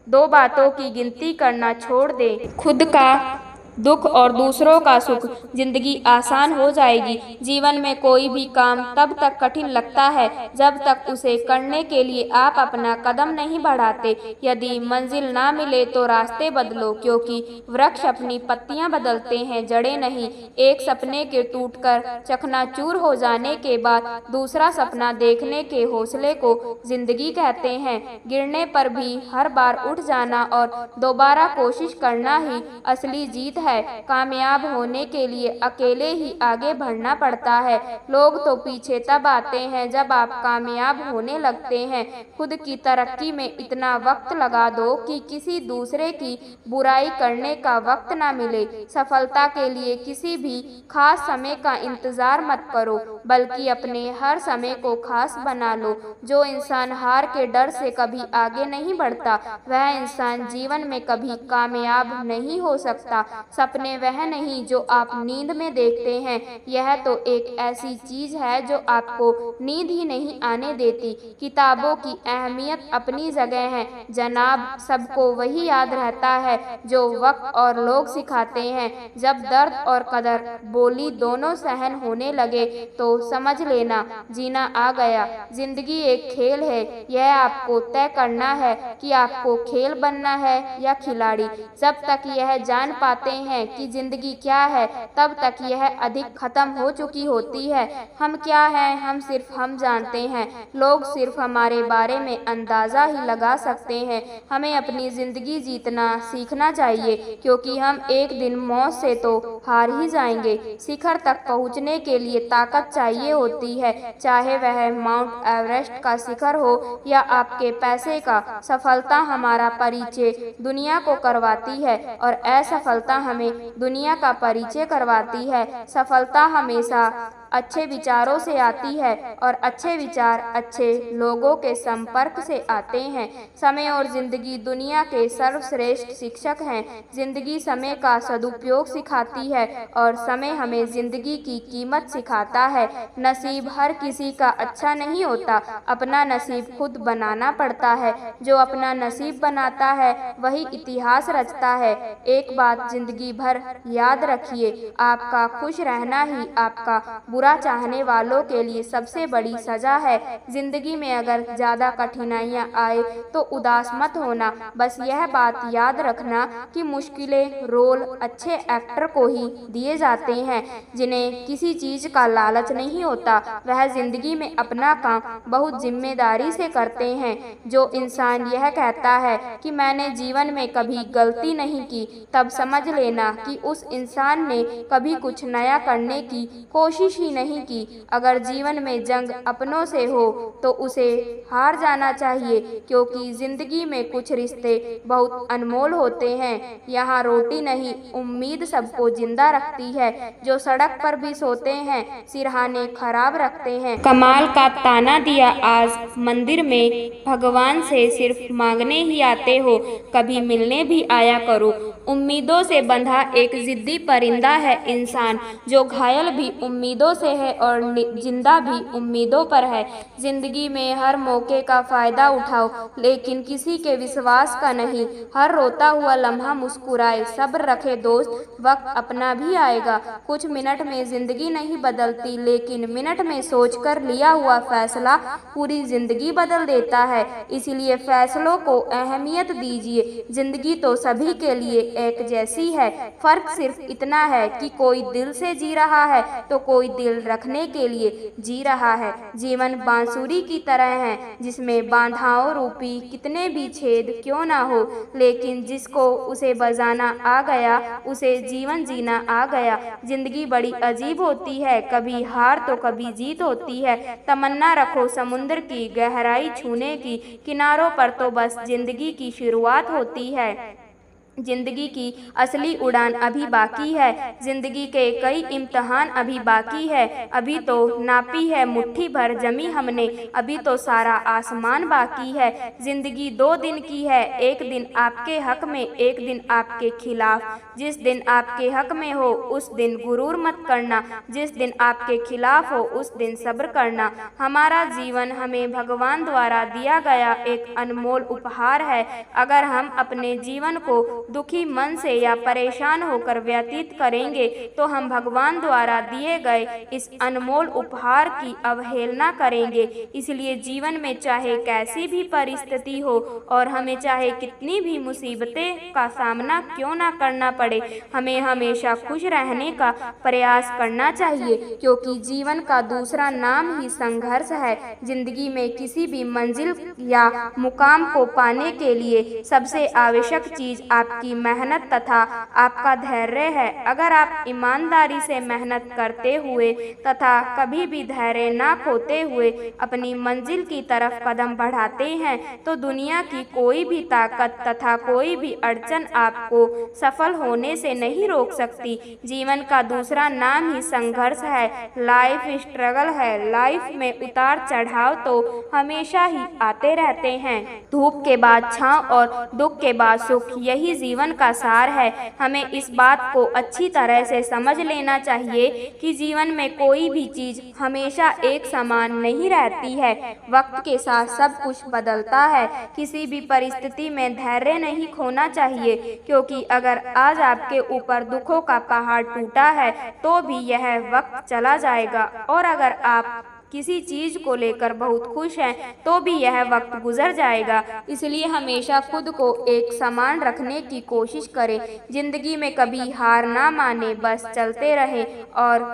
दो बातों की गिनती करना छोड़ दें, खुद का दुख और दूसरों का सुख। जिंदगी आसान हो जाएगी। जीवन में कोई भी काम तब तक कठिन लगता है जब तक उसे करने के लिए आप अपना कदम नहीं बढ़ाते। यदि मंजिल ना मिले तो रास्ते बदलो, क्योंकि वृक्ष अपनी पत्तियां बदलते हैं, जड़ें नहीं। एक सपने के टूटकर चकनाचूर हो जाने के बाद दूसरा सपना देखने के हौसले को जिंदगी कहते हैं। गिरने पर भी हर बार उठ जाना और दोबारा कोशिश करना ही असली जीत है। कामयाब होने के लिए अकेले ही आगे बढ़ना पड़ता है। लोग तो पीछे तब आते हैं जब आप कामयाब होने लगते हैं। खुद की तरक्की में इतना वक्त लगा दो कि किसी दूसरे की बुराई करने का वक्त ना मिले। सफलता के लिए किसी भी खास समय का इंतजार मत करो, बल्कि अपने हर समय को खास बना लो। जो इंसान हार के डर से कभी आगे नहीं बढ़ता, वह इंसान जीवन में कभी कामयाब नहीं हो सकता। सपने वह नहीं जो आप नींद में देखते हैं, यह तो एक ऐसी चीज है जो आपको नींद ही नहीं आने देती। किताबों की अहमियत अपनी जगह है जनाब, सबको वही याद रहता है जो वक्त और लोग सिखाते हैं। जब दर्द और कदर बोली दोनों सहन होने लगे तो समझ लेना जीना आ गया। जिंदगी एक खेल है, यह आपको तय करना है कि आपको खेल बनना है या खिलाड़ी। जब तक यह जान पाते हैं कि जिंदगी क्या है, तब तक यह अधिक खत्म हो चुकी होती है। हम क्या हैं, हम जानते हैं। लोग सिर्फ हमारे बारे में अंदाजा ही लगा सकते हैं। हमें अपनी जिंदगी जीतना सीखना चाहिए, क्योंकि हम एक दिन मौत से तो हार ही जाएंगे। शिखर तक पहुंचने के लिए ताकत चाहिए होती है, चाहे वह माउंट एवरेस्ट का शिखर हो या आपके पैसे का। सफलता हमारा परिचय दुनिया को करवाती है और असफलता हमें दुनिया का परिचय करवाती है। सफलता हमेशा अच्छे विचारों से आती है और अच्छे विचार अच्छे लोगों के संपर्क से आते हैं। समय और जिंदगी दुनिया के सर्वश्रेष्ठ शिक्षक हैं। जिंदगी समय का सदुपयोग सिखाती है और समय हमें जिंदगी की कीमत सिखाता है। नसीब हर किसी का अच्छा नहीं होता, अपना नसीब खुद बनाना पड़ता है। जो अपना नसीब बनाता है वही इतिहास रचता है। एक बात जिंदगी भर याद रखिए, आपका खुश रहना ही आपका बुरा चाहने वालों के लिए सबसे बड़ी सजा है। जिंदगी में अगर ज्यादा कठिनाइयां आए तो उदास मत होना, बस यह बात याद रखना कि मुश्किलें रोल अच्छे एक्टर को ही दिए जाते हैं, जिन्हें किसी चीज का लालच नहीं होता। वह जिंदगी में अपना काम बहुत जिम्मेदारी से करते हैं। जो इंसान यह कहता है कि मैंने जीवन में कभी गलती नहीं की, तब समझ लेना कि उस इंसान ने कभी कुछ नया करने की कोशिश ही नहीं की। अगर जीवन में जंग अपनों से हो तो उसे हार जाना चाहिए, क्योंकि जिंदगी में कुछ रिश्ते बहुत अनमोल होते हैं। यहाँ रोटी नहीं, उम्मीद सबको जिंदा रखती है। जो सड़क पर भी सोते हैं सिरहाने खराब रखते हैं। कमाल का ताना दिया आज मंदिर में, भगवान से सिर्फ मांगने ही आते हो, कभी मिलने भी आया करो। उम्मीदों से बंधा एक जिद्दी परिंदा है इंसान, जो घायल भी उम्मीदों से है और जिंदा भी उम्मीदों पर है। जिंदगी में हर मौके का फायदा उठाओ, लेकिन किसी के विश्वास का नहीं। हर रोता हुआ लम्हा मुस्कुराए, सब्र रखे दोस्त, वक्त अपना भी आएगा। कुछ मिनट में जिंदगी नहीं बदलती, लेकिन मिनट में सोचकर लिया हुआ फैसला पूरी जिंदगी बदल देता है। इसलिए फैसलों को अहमियत दीजिए। जिंदगी तो सभी के लिए एक जैसी है, फर्क सिर्फ इतना है कि कोई दिल से जी रहा है तो कोई दिल रखने के लिए जी रहा है। जीवन बांसुरी की तरह है, जिसमें बाधाओं रूपी कितने भी छेद क्यों ना हो, लेकिन जिसको उसे बजाना आ गया उसे जीवन जीना आ गया। जिंदगी बड़ी अजीब होती है, कभी हार तो कभी जीत होती है। तमन्ना रखो समुद्र की गहराई छूने की, किनारों पर तो बस जिंदगी की शुरुआत होती है। जिंदगी की असली उड़ान अभी बाकी है, जिंदगी के कई इम्तिहान अभी बाकी है। अभी तो नापी है मुट्ठी भर जमी हमने, अभी तो सारा आसमान बाकी है। जिंदगी 2 दिन की है, एक दिन आपके हक में, एक दिन आपके खिलाफ। जिस दिन आपके हक में हो उस दिन गुरूर मत करना, जिस दिन आपके खिलाफ हो उस दिन सब्र करना। हमारा जीवन हमें भगवान द्वारा दिया गया एक अनमोल उपहार है। अगर हम अपने जीवन को दुखी मन से या परेशान होकर व्यतीत करेंगे तो हम भगवान द्वारा दिए गए इस अनमोल उपहार की अवहेलना करेंगे। इसलिए जीवन में चाहे कैसी भी परिस्थिति हो और हमें चाहे कितनी भी मुसीबतें का सामना क्यों ना करना पड़े, हमें हमेशा खुश रहने का प्रयास करना चाहिए, क्योंकि जीवन का दूसरा नाम ही संघर्ष है। जिंदगी में किसी भी मंजिल या मुकाम को पाने के लिए सबसे आवश्यक चीज आपकी मेहनत तथा आपका धैर्य है। अगर आप ईमानदारी से मेहनत करते हुए तथा कभी भी धैर्य ना खोते हुए अपनी मंजिल की तरफ कदम बढ़ाते हैं तो दुनिया की कोई भी ताकत तथा कोई भी अड़चन आपको सफल होने से नहीं रोक सकती। जीवन का दूसरा नाम ही संघर्ष है, लाइफ स्ट्रगल है। लाइफ में उतार चढ़ाव तो हमेशा ही आते रहते हैं। धूप के बाद छांव और दुख के बाद सुख, यही जीवन का सार है। हमें इस बात को अच्छी तरह से समझ लेना चाहिए कि जीवन में कोई भी चीज हमेशा एक समान नहीं रहती है। वक्त के साथ सब कुछ बदलता है। किसी भी परिस्थिति में धैर्य नहीं खोना चाहिए, क्योंकि अगर आज आपके ऊपर दुखों का पहाड़ टूटा है तो भी यह वक्त चला जाएगा, और अगर आप किसी चीज को लेकर बहुत खुश हैं तो भी यह वक्त गुजर जाएगा। इसलिए हमेशा खुद को एक समान रखने की कोशिश करें। जिंदगी में कभी हार ना माने, बस चलते रहे और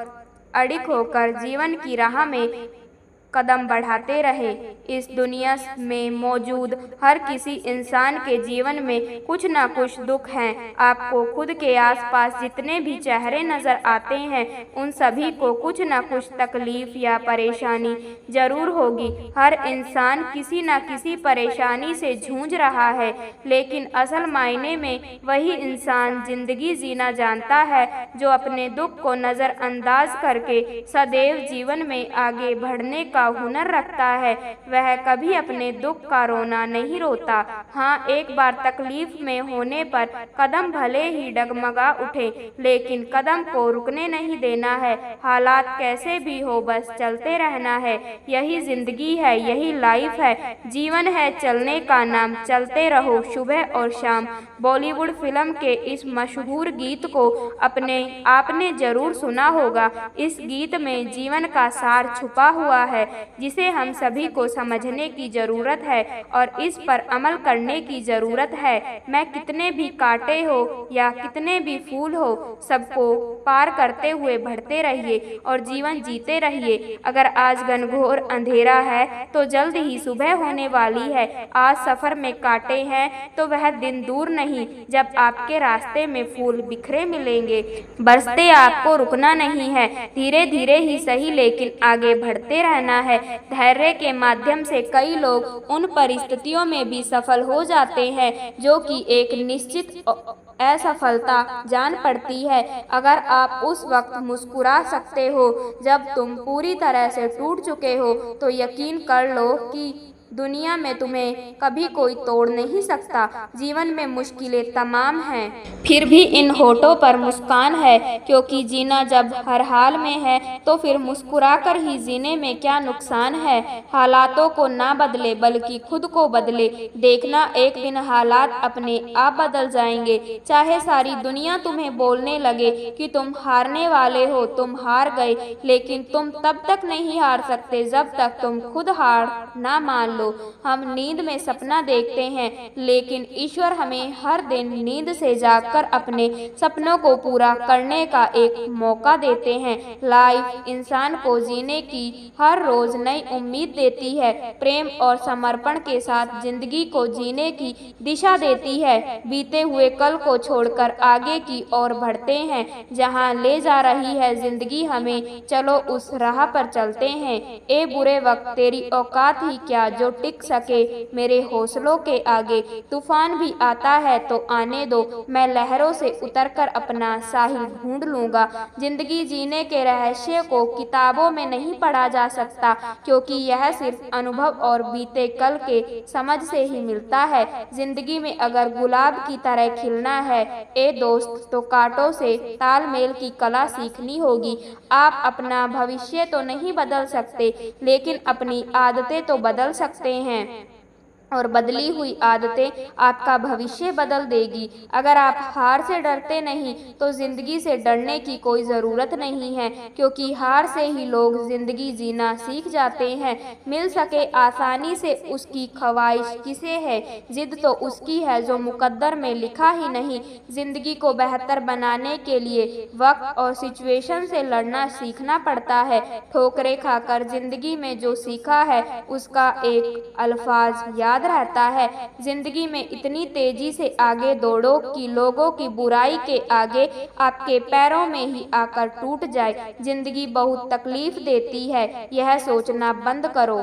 अडिग होकर जीवन की राह में कदम बढ़ाते रहे। इस दुनिया में मौजूद हर किसी इंसान के जीवन में कुछ ना कुछ दुख हैं। आपको खुद के आसपास जितने भी चेहरे नजर आते हैं उन सभी को कुछ ना कुछ तकलीफ या परेशानी जरूर होगी। हर इंसान किसी न किसी परेशानी से जूझ रहा है, लेकिन असल मायने में वही इंसान जिंदगी जीना जानता है जो अपने दुख को नज़रअंदाज करके सदैव जीवन में आगे बढ़ने का हुनर रखता है। वह कभी अपने दुख का रोना नहीं रोता। हाँ, एक बार तकलीफ में होने पर कदम भले ही डगमगा उठे, लेकिन कदम को रुकने नहीं देना है। हालात कैसे भी हो, बस चलते रहना है। यही जिंदगी है, यही लाइफ है, जीवन है चलने का नाम, चलते रहो सुबह और शाम। बॉलीवुड फिल्म के इस मशहूर गीत को आपने जरूर सुना होगा। इस गीत में जीवन का सार छुपा हुआ है। जिसे हम सभी को समझने की ज़रूरत है और इस पर अमल करने की ज़रूरत है। मैं कितने भी कांटे हो या कितने भी फूल हो, सबको पार करते हुए बढ़ते रहिए और जीवन जीते रहिए। अगर आज घनघोर अंधेरा है तो जल्द ही सुबह होने वाली है। आज सफ़र में कांटे हैं तो वह दिन दूर नहीं जब आपके रास्ते में फूल बिखरे मिलेंगे। बरसते आपको रुकना नहीं है, धीरे धीरे ही सही लेकिन आगे बढ़ते रहना है। धैर्य के माध्यम से कई लोग उन परिस्थितियों में भी सफल हो जाते हैं जो कि एक निश्चित असफलता जान पड़ती है। अगर आप उस वक्त मुस्कुरा सकते हो जब तुम पूरी तरह से टूट चुके हो, तो यकीन कर लो कि दुनिया में तुम्हें कभी कोई तोड़ नहीं सकता। जीवन में मुश्किलें तमाम हैं, फिर भी इन होठों पर मुस्कान है, क्योंकि जीना जब हर हाल में है तो फिर मुस्कुराकर ही जीने में क्या नुकसान है। हालातों को ना बदले बल्कि खुद को बदले। देखना एक दिन हालात अपने आप बदल जाएंगे। चाहे सारी दुनिया तुम्हें बोलने लगे कि तुम हारने वाले हो, तुम हार गए, लेकिन तुम तब तक नहीं हार सकते जब तक तुम खुद हार ना मान लो। हम नींद में सपना देखते हैं, लेकिन ईश्वर हमें हर दिन नींद से जागकर अपने सपनों को पूरा करने का एक मौका देते हैं। लाइफ इंसान को जीने की हर रोज नई उम्मीद देती है, प्रेम और समर्पण के साथ जिंदगी को जीने की दिशा देती है। बीते हुए कल को छोड़कर आगे की ओर बढ़ते हैं, जहां ले जा रही है जिंदगी हमें, चलो उस राह पर चलते हैं। ए बुरे वक्त तेरी औकात ही क्या जो टिक सके मेरे हौसलों के आगे। तूफान भी आता है तो आने दो, मैं लहरों से उतरकर अपना साहिल ढूंढ लूंगा। जिंदगी जीने के रहस्य को किताबों में नहीं पढ़ा जा सकता, क्योंकि यह सिर्फ अनुभव और बीते कल के समझ से ही मिलता है। जिंदगी में अगर गुलाब की तरह खिलना है ए दोस्त, तो कांटों से तालमेल की कला सीखनी होगी। आप अपना भविष्य तो नहीं बदल सकते, लेकिन अपनी आदतें तो बदल सकते हैं, और बदली हुई आदतें आपका भविष्य बदल देगी। अगर आप हार से डरते नहीं तो जिंदगी से डरने की कोई ज़रूरत नहीं है, क्योंकि हार से ही लोग जिंदगी जीना सीख जाते हैं। मिल सके आसानी से उसकी ख्वाहिश किसे है, जिद तो उसकी है जो मुकद्दर में लिखा ही नहीं। जिंदगी को बेहतर बनाने के लिए वक्त और सिचुएशन से लड़ना सीखना पड़ता है। ठोकरें खाकर जिंदगी में जो सीखा है उसका एक अल्फाज याद रहता है। जिंदगी में इतनी तेजी से आगे दौड़ो कि लोगों की बुराई के आगे आपके पैरों में ही आकर टूट जाए। जिंदगी बहुत तकलीफ देती है, यह सोचना बंद करो।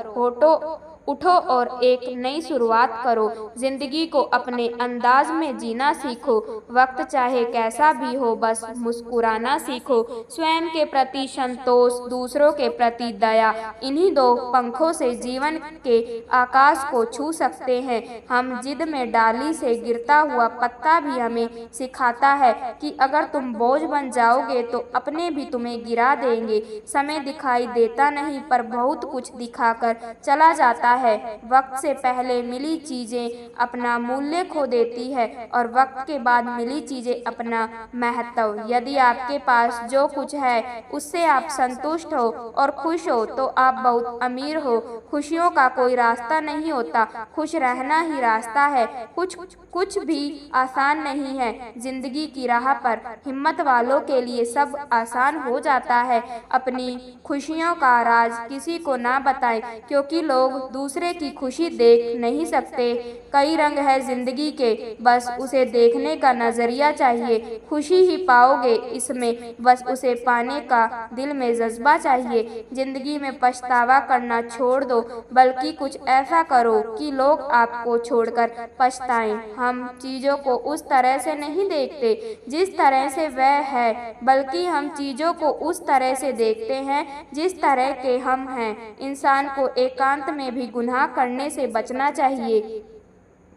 उठो और एक नई शुरुआत करो। जिंदगी को अपने अंदाज में जीना सीखो। वक्त चाहे कैसा भी हो, बस मुस्कुराना सीखो। स्वयं के प्रति संतोष, दूसरों के प्रति दया, इन्हीं दो पंखों से जीवन के आकाश को छू सकते हैं। हम जिद में डाली से गिरता हुआ पत्ता भी हमें सिखाता है कि अगर तुम बोझ बन जाओगे तो अपने भी तुम्हें गिरा देंगे। समय दिखाई देता नहीं, पर बहुत कुछ दिखाकर चला जाता है। वक्त से पहले मिली चीजें अपना मूल्य खो देती है, और वक्त के बाद मिली चीजें अपना महत्व। यदि आपके पास जो कुछ है उससे आप संतुष्ट हो और खुश हो तो आप बहुत अमीर हो। खुशियों का कोई रास्ता नहीं होता, खुश रहना ही रास्ता है। कुछ भी आसान नहीं है जिंदगी की राह पर। हिम्मत वालों के लिए सब आसान हो जाता है। अपनी खुशियों का राज किसी को ना बताएं, क्योंकि लोग दूसरे की खुशी देख नहीं सकते। कई रंग है जिंदगी के, बस उसे देखने का नजरिया चाहिए। खुशी ही पाओगे इसमें, बस उसे पाने का दिल में जज्बा चाहिए। जिंदगी में पछतावा करना छोड़ दो, बल्कि कुछ ऐसा करो कि लोग आपको छोड़कर पछताएं। हम चीजों को उस तरह से नहीं देखते जिस तरह से वह है, बल्कि हम चीजों को उस तरह से देखते हैं जिस तरह के हम हैं। इंसान को एकांत में भी गुनाह करने से बचना चाहिए।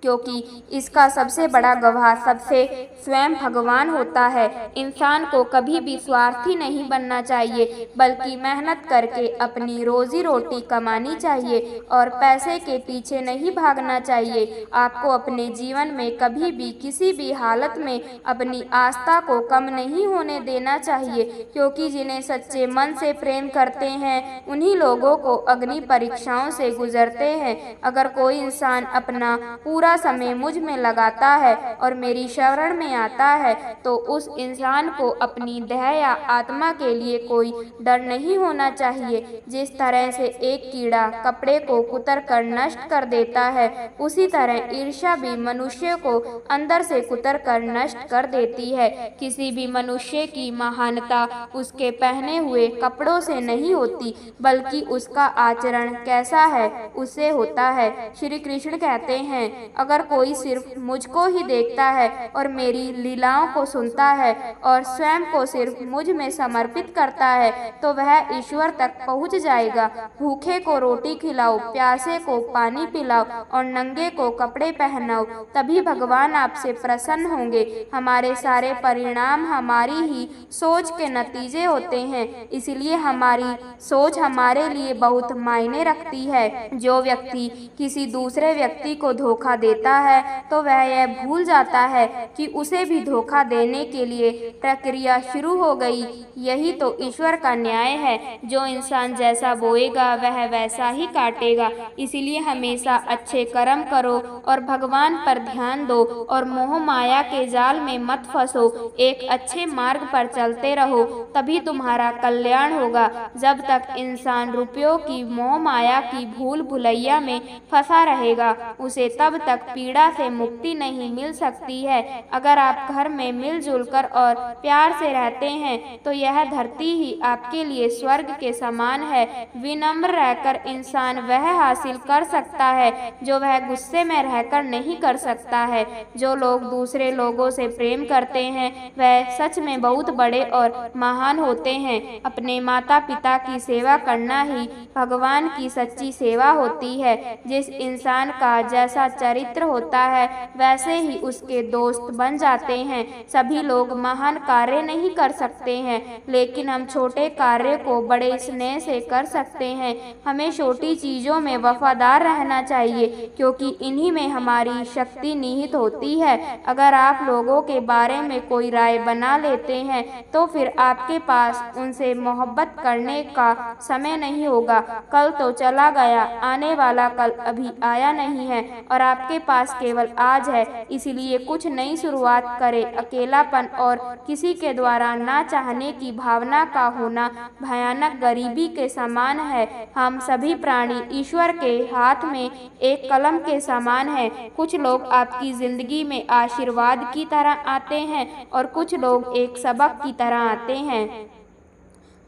क्योंकि इसका सबसे बड़ा गवाह सबसे स्वयं भगवान होता है। इंसान को कभी भी स्वार्थी नहीं बनना चाहिए, बल्कि मेहनत करके अपनी रोजी रोटी कमानी चाहिए और पैसे के पीछे नहीं भागना चाहिए। आपको अपने जीवन में कभी भी किसी भी हालत में अपनी आस्था को कम नहीं होने देना चाहिए, क्योंकि जिन्हें सच्चे मन से प्रेम करते हैं उन्हीं लोगों को अग्नि परीक्षाओं से गुजरते हैं। अगर कोई इंसान अपना पूरा समय मुझ में लगाता है और मेरी शरण में आता है तो उस इंसान को अपनी देह या आत्मा के लिए कोई डर नहीं होना चाहिए। जिस तरह से एक कीड़ा कपड़े को कुतर कर नष्ट कर देता है, उसी तरह ईर्ष्या भी मनुष्य को अंदर से कुतर कर नष्ट कर देती है। किसी भी मनुष्य की महानता उसके पहने हुए कपड़ों से नहीं होती, बल्कि उसका आचरण कैसा है उससे होता है। श्री कृष्ण कहते हैं, अगर कोई सिर्फ मुझको ही देखता है और मेरी लीलाओं को सुनता है और स्वयं को सिर्फ मुझ में समर्पित करता है तो वह ईश्वर तक पहुंच जाएगा। भूखे को रोटी खिलाओ, प्यासे को पानी पिलाओ और नंगे को कपड़े पहनाओ, तभी भगवान आपसे प्रसन्न होंगे। हमारे सारे परिणाम हमारी ही सोच के नतीजे होते हैं, इसलिए हमारी सोच हमारे लिए बहुत मायने रखती है। जो व्यक्ति किसी दूसरे व्यक्ति को धोखा देता है तो वह यह भूल जाता है कि उसे भी धोखा देने के लिए प्रक्रिया शुरू हो गई। यही तो ईश्वर का न्याय है। जो इंसान जैसा बोएगा वह वैसा ही काटेगा। इसलिए हमेशा अच्छे कर्म करो और भगवान पर ध्यान दो और मोह माया के जाल में मत फंसो। एक अच्छे मार्ग पर चलते रहो, तभी तुम्हारा कल्याण होगा। जब तक इंसान रुपयों की मोह माया की भूल भुलैया में फंसा रहेगा, उसे तब तक पीड़ा से मुक्ति नहीं मिल सकती है। अगर आप घर में मिलजुल कर और प्यार से रहते हैं तो यह धरती ही आपके लिए स्वर्ग के समान है। विनम्र रहकर इंसान वह हासिल कर सकता है जो वह गुस्से में रहकर नहीं कर सकता है। जो लोग दूसरे लोगों से प्रेम करते हैं वह सच में बहुत बड़े और महान होते हैं। अपने माता पिता की सेवा करना ही भगवान की सच्ची सेवा होती है। जिस इंसान का जैसा चरित्र होता है वैसे ही उसके दोस्त बन जाते हैं। सभी लोग महान कार्य नहीं कर सकते हैं, लेकिन हम छोटे कार्य को बड़े स्नेह से कर सकते हैं। हमें छोटी चीजों में वफादार रहना चाहिए, क्योंकि इन्हीं में हमारी शक्ति निहित होती है। अगर आप लोगों के बारे में कोई राय बना लेते हैं तो फिर आपके पास उनसे मोहब्बत करने का समय नहीं होगा। कल तो चला गया, आने वाला कल अभी आया नहीं है और आपके पास केवल आज है। इसलिए कुछ नई शुरुआत करें। अकेलापन और किसी के द्वारा ना चाहने की भावना का होना भयानक गरीबी के समान है। हम सभी प्राणी ईश्वर के हाथ में एक कलम के समान हैं। कुछ लोग आपकी जिंदगी में आशीर्वाद की तरह आते हैं और कुछ लोग एक सबक की तरह आते हैं।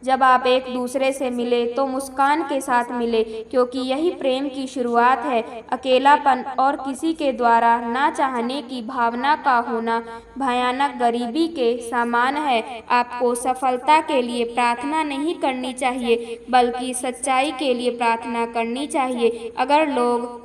जब आप एक दूसरे से मिले तो मुस्कान के साथ मिले, क्योंकि यही प्रेम की शुरुआत है। अकेलापन और किसी के द्वारा ना चाहने की भावना का होना भयानक गरीबी के समान है। आपको सफलता के लिए प्रार्थना नहीं करनी चाहिए, बल्कि सच्चाई के लिए प्रार्थना करनी चाहिए। अगर लोग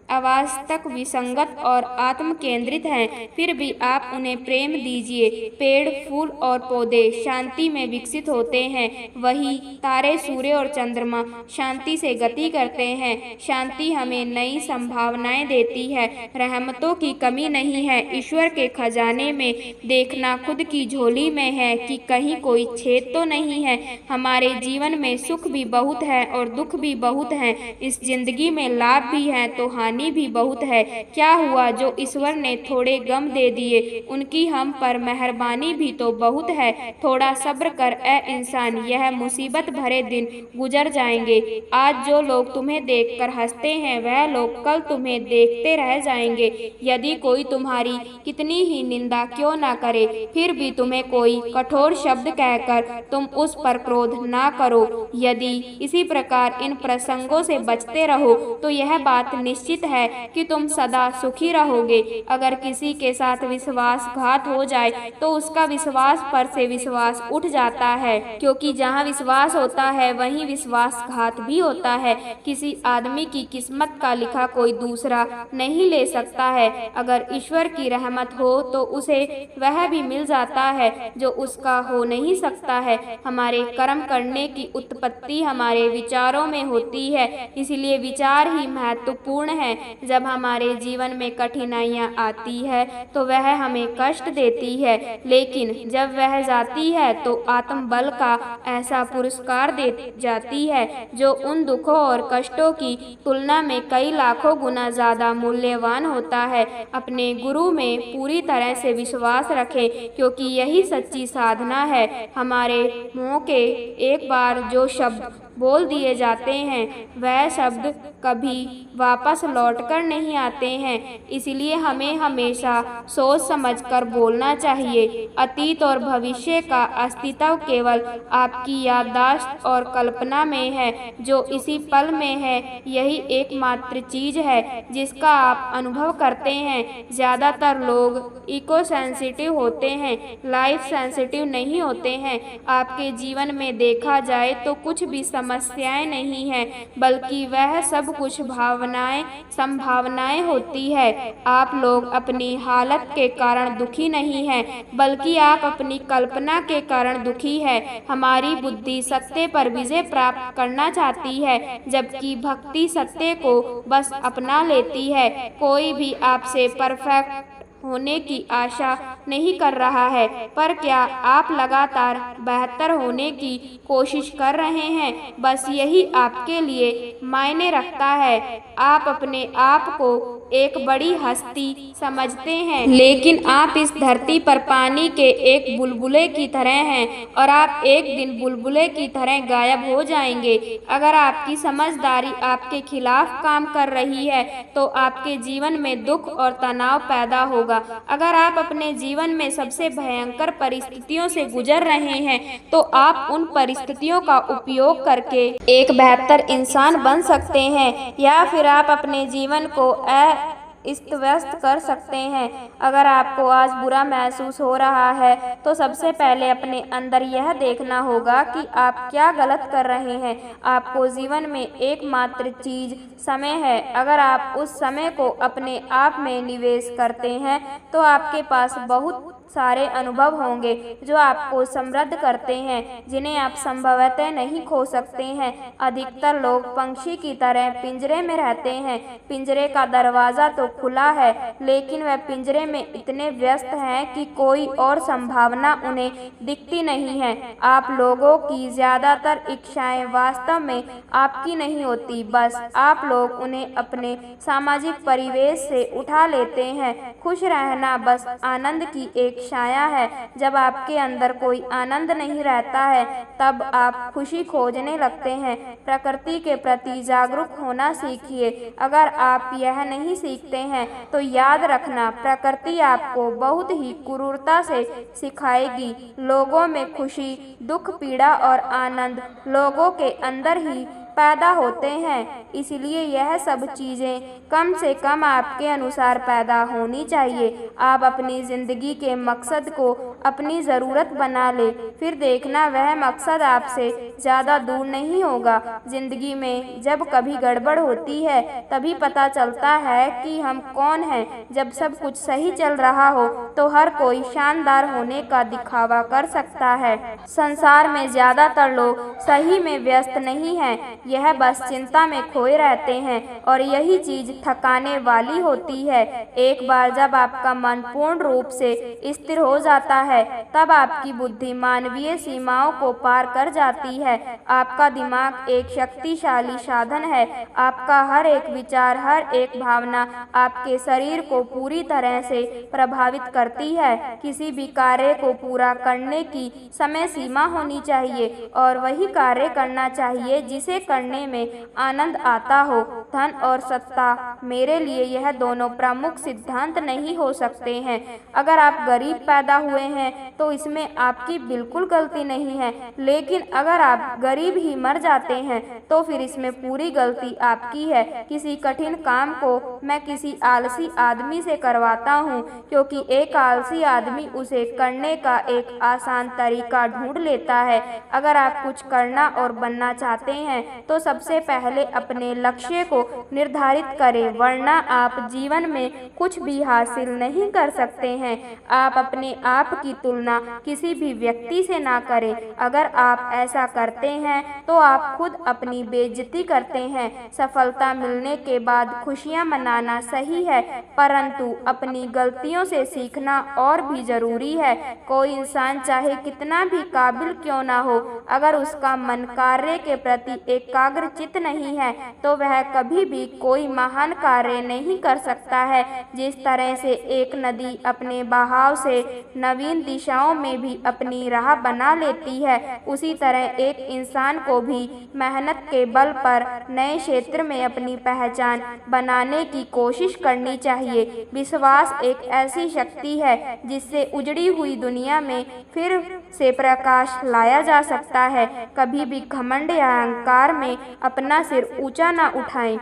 अवास्तविक, विसंगत और आत्म केंद्रित हैं, फिर भी आप उन्हें प्रेम दीजिए। पेड़, फूल और पौधे शांति में विकसित होते हैं, वही तारे, सूर्य और चंद्रमा शांति से गति करते हैं। शांति हमें नई संभावनाएं देती है। रहमतों की कमी नहीं है। ईश्वर के खजाने में देखना खुद की झोली में है कि कहीं कोई छेद तो नहीं है। हमारे जीवन में सुख भी बहुत है और दुख भी बहुत है। इस जिंदगी में लाभ भी है तो हानि भी बहुत है। क्या हुआ जो ईश्वर ने थोड़े गम दे दिए, उनकी हम पर मेहरबानी भी तो बहुत है। थोड़ा सब्र कर ए इंसान, यह मुसीबत भरे दिन गुजर जाएंगे। आज जो लोग तुम्हें देखकर हंसते हैं वह लोग कल तुम्हें देखते रह जाएंगे। यदि कोई तुम्हारी कितनी ही निंदा क्यों ना करे, फिर भी तुम्हें कोई कठोर शब्द कहकर तुम उस पर क्रोध ना करो। यदि इसी प्रकार इन प्रसंगों से बचते रहो तो यह बात निश्चित है कि तुम सदा सुखी रहोगे। अगर किसी के साथ विश्वासघात हो जाए तो उसका विश्वास पर से विश्वास उठ जाता है, क्योंकि जहाँ विश्वास होता है वहीं विश्वासघात भी होता है। किसी आदमी की किस्मत का लिखा कोई दूसरा नहीं ले सकता है। अगर ईश्वर की रहमत हो तो उसे वह भी मिल जाता है जो उसका हो नहीं सकता है। हमारे कर्म करने की उत्पत्ति हमारे विचारों में होती है, इसलिए विचार ही महत्वपूर्ण है। जब हमारे जीवन में कठिनाइयाँ आती है तो वह हमें कष्ट देती है, लेकिन जब वह जाती है तो आत्मबल का ऐसा पुरस्कार दे जाती है जो उन दुखों और कष्टों की तुलना में कई लाखों गुना ज्यादा मूल्यवान होता है। अपने गुरु में पूरी तरह से विश्वास रखें, क्योंकि यही सच्ची साधना है। हमारे मुंह के एक बार जो शब्द बोल दिए जाते हैं वह शब्द कभी वापस लौटकर नहीं आते हैं, इसलिए हमें हमेशा सोच समझकर बोलना चाहिए। अतीत और भविष्य का अस्तित्व केवल आपकी याददाश्त और कल्पना में है, जो इसी पल में है। यही एकमात्र चीज है जिसका आप अनुभव करते हैं। ज़्यादातर लोग इको सेंसिटिव होते हैं, लाइफ सेंसिटिव नहीं होते हैं। आपके जीवन में देखा जाए तो कुछ भी समस्याएं नहीं हैं, बल्कि वह सब कुछ भावनाएं, संभावनाएं होती है। आप लोग अपनी हालत के कारण दुखी नहीं हैं, बल्कि आप अपनी कल्पना के कारण दुखी है। हमारी बुद्धि सत्य पर विजय प्राप्त करना चाहती है, जबकि भक्ति सत्य को बस अपना लेती है। कोई भी आपसे परफेक्ट होने की आशा नहीं कर रहा है, पर क्या आप लगातार बेहतर होने की कोशिश कर रहे हैं? बस यही आपके लिए मायने रखता है। आप अपने आप को एक बड़ी हस्ती समझते हैं, लेकिन आप इस धरती पर पानी के एक बुलबुले की तरह हैं और आप एक दिन बुलबुले की तरह गायब हो जाएंगे। अगर आपकी समझदारी आपके खिलाफ काम कर रही है तो आपके जीवन में दुख और तनाव पैदा होगा। अगर आप अपने जीवन में सबसे भयंकर परिस्थितियों से गुजर रहे हैं तो आप उन परिस्थितियों का उपयोग करके एक बेहतर इंसान बन सकते हैं, या फिर आप अपने जीवन को अस्त व्यस्त कर सकते हैं। अगर आपको आज बुरा महसूस हो रहा है तो सबसे पहले अपने अंदर यह देखना होगा कि आप क्या गलत कर रहे हैं। आपको जीवन में एकमात्र चीज समय है। अगर आप उस समय को अपने आप में निवेश करते हैं तो आपके पास बहुत सारे अनुभव होंगे जो आपको समृद्ध करते हैं, जिन्हें आप संभवतः नहीं खो सकते हैं। अधिकतर लोग पंछी की तरह पिंजरे में रहते हैं। पिंजरे का दरवाज़ा तो खुला है, लेकिन वह पिंजरे में इतने व्यस्त हैं कि कोई और संभावना उन्हें दिखती नहीं है। आप लोगों की ज़्यादातर इच्छाएं वास्तव में आपकी नहीं होती, बस आप लोग उन्हें अपने सामाजिक परिवेश से उठा लेते हैं। खुश रहना बस आनंद की एक छाया है। जब आपके अंदर कोई आनंद नहीं रहता है तब आप खुशी खोजने लगते हैं। प्रकृति के प्रति जागरूक होना सीखिए। अगर आप यह नहीं सीखते हैं तो याद रखना, प्रकृति आपको बहुत ही क्रूरता से सिखाएगी। लोगों में खुशी, दुख, पीड़ा और आनंद लोगों के अंदर ही पैदा होते हैं, इसलिए यह सब चीज़ें कम से कम आपके अनुसार पैदा होनी चाहिए। आप अपनी ज़िंदगी के मकसद को अपनी ज़रूरत बना ले, फिर देखना वह मकसद आपसे ज़्यादा दूर नहीं होगा। ज़िंदगी में जब कभी गड़बड़ होती है तभी पता चलता है कि हम कौन हैं। जब सब कुछ सही चल रहा हो तो हर कोई शानदार होने का दिखावा कर सकता है। संसार में ज़्यादातर लोग सही में व्यस्त नहीं हैं, यह बस चिंता में खोए रहते हैं, और यही चीज थकाने वाली होती है। एक बार जब आपका मन पूर्ण रूप से स्थिर हो जाता है तब आपकी बुद्धि मानवीय सीमाओं को पार कर जाती है। आपका दिमाग एक शक्तिशाली साधन है। आपका हर एक विचार, हर एक भावना आपके शरीर को पूरी तरह से प्रभावित करती है। किसी भी कार्य को पूरा करने की समय सीमा होनी चाहिए और वही कार्य करना चाहिए जिसे करने में आनंद आता हो। धन और सत्ता मेरे लिए यह दोनों प्रमुख सिद्धांत नहीं हो सकते हैं। अगर आप गरीब पैदा हुए हैं तो इसमें आपकी बिल्कुल गलती नहीं है, लेकिन अगर आप गरीब ही मर जाते हैं तो फिर इसमें पूरी गलती आपकी है। किसी कठिन काम को मैं किसी आलसी आदमी से करवाता हूँ, क्योंकि एक आलसी आदमी उसे करने का एक आसान तरीका ढूंढ लेता है। अगर आप कुछ करना और बनना चाहते हैं तो सबसे पहले अपने लक्ष्य को निर्धारित करें, वरना आप जीवन में कुछ भी हासिल नहीं कर सकते हैं। आप अपने आप की तुलना किसी भी व्यक्ति से ना करें। अगर आप ऐसा करते हैं तो आप खुद अपनी बेइज्जती करते हैं। सफलता मिलने के बाद खुशियां मनाना सही है, परंतु अपनी गलतियों से सीखना और भी जरूरी है। कोई इंसान चाहे कितना भी काबिल क्यों ना हो, अगर उसका मन कार्य के प्रति एकाग्रचित नहीं है तो वह कभी भी कोई महान कार्य नहीं कर सकता है। जिस तरह से एक नदी अपने बहाव से नवीन दिशाओं में भी अपनी राह बना लेती है, उसी तरह एक इंसान को भी मेहनत के बल पर नए क्षेत्र में अपनी पहचान बनाने की कोशिश करनी चाहिए। विश्वास एक ऐसी शक्ति है जिससे उजड़ी हुई दुनिया में फिर से प्रकाश लाया जा सकता है। कभी भी घमंड या अहंकार में अपना सिर ऊंचा न उठाएं,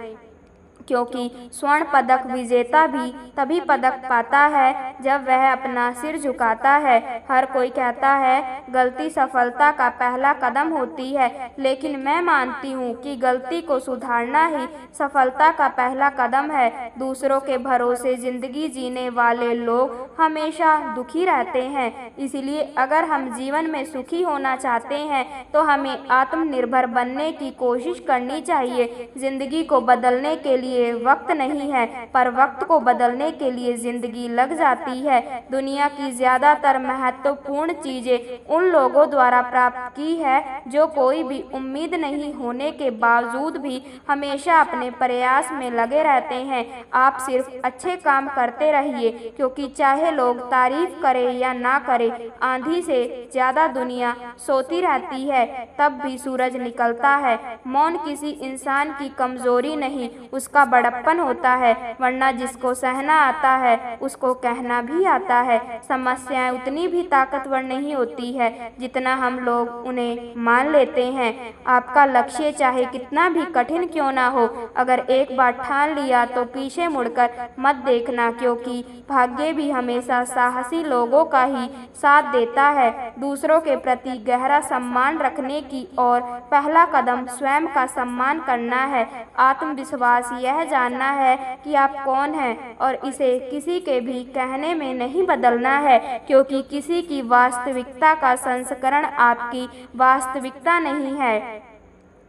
क्योंकि स्वर्ण पदक विजेता भी तभी पदक पाता है जब वह अपना सिर झुकाता है। हर कोई कहता है गलती सफलता का पहला कदम होती है, लेकिन मैं मानती हूँ कि गलती को सुधारना ही सफलता का पहला कदम है। दूसरों के भरोसे जिंदगी जीने वाले लोग हमेशा दुखी रहते हैं। इसलिए अगर हम जीवन में सुखी होना चाहते हैं तो हमें आत्मनिर्भर बनने की कोशिश करनी चाहिए। जिंदगी को बदलने के लिए वक्त नहीं है, पर वक्त को बदलने के लिए जिंदगी लग जाती है। दुनिया की ज्यादातर महत्वपूर्ण चीजें उन लोगों द्वारा प्राप्त की है जो कोई भी उम्मीद नहीं होने के बावजूद भी हमेशा अपने प्रयास में लगे रहते हैं। आप सिर्फ अच्छे काम करते रहिए, क्योंकि चाहे लोग तारीफ करें या ना करें, आंधी से ज्यादा दुनिया सोती रहती है तब भी सूरज निकलता है। मौन किसी इंसान की कमजोरी नहीं, उसका बड़प्पन होता है, वरना जिसको सहना आता है उसको कहना भी आता है। समस्याएं उतनी भी ताकतवर नहीं होती है जितना हम लोग उन्हें मान लेते हैं। आपका लक्ष्य चाहे कितना भी कठिन क्यों ना हो, अगर एक बार ठान लिया तो पीछे मुड़कर मत देखना, क्योंकि भाग्य भी हमेशा साहसी लोगों का ही साथ देता है। दूसरों के प्रति गहरा सम्मान रखने की और पहला कदम स्वयं का सम्मान करना है। आत्मविश्वास यह जानना है कि आप कौन हैं और इसे किसी के भी कहने में नहीं बदलना है, क्योंकि किसी की वास्तविकता का संस्करण आपकी वास्तविकता नहीं है।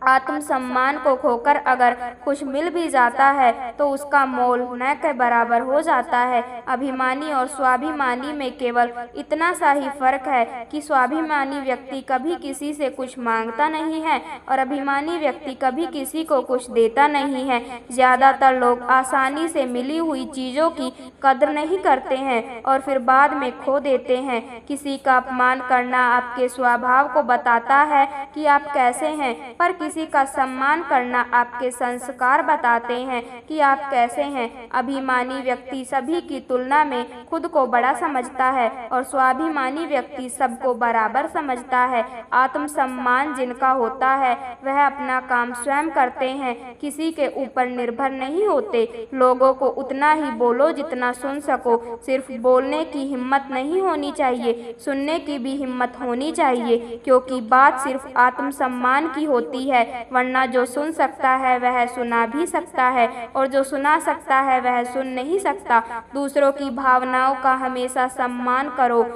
आत्मसम्मान को खोकर अगर कुछ मिल भी जाता है तो उसका मोल न के बराबर हो जाता है। अभिमानी और स्वाभिमानी में केवल इतना सा ही फर्क है कि स्वाभिमानी व्यक्ति कभी किसी से कुछ मांगता नहीं है और अभिमानी व्यक्ति कभी किसी को कुछ देता नहीं है। ज्यादातर लोग आसानी से मिली हुई चीजों की कदर नहीं करते हैं और फिर बाद में खो देते हैं। किसी का अपमान करना आपके स्वभाव को बताता है कि आप कैसे हैं, पर किसी का सम्मान करना आपके संस्कार बताते हैं कि आप कैसे हैं। अभिमानी व्यक्ति सभी की तुलना में खुद को बड़ा समझता है और स्वाभिमानी व्यक्ति सबको बराबर समझता है। आत्मसम्मान जिनका होता है वह अपना काम स्वयं करते हैं, किसी के ऊपर निर्भर नहीं होते। लोगों को उतना ही बोलो जितना सुन सको। सिर्फ बोलने की हिम्मत नहीं होनी चाहिए, सुनने की भी हिम्मत होनी चाहिए, क्योंकि बात सिर्फ आत्मसम्मान की होती है, वरना जो सुन सकता है वह सुना भी सकता है और जो सुना सकता है वह सुन नहीं सकता। दूसरों की भावनाओं का हमेशा सम्मान करो।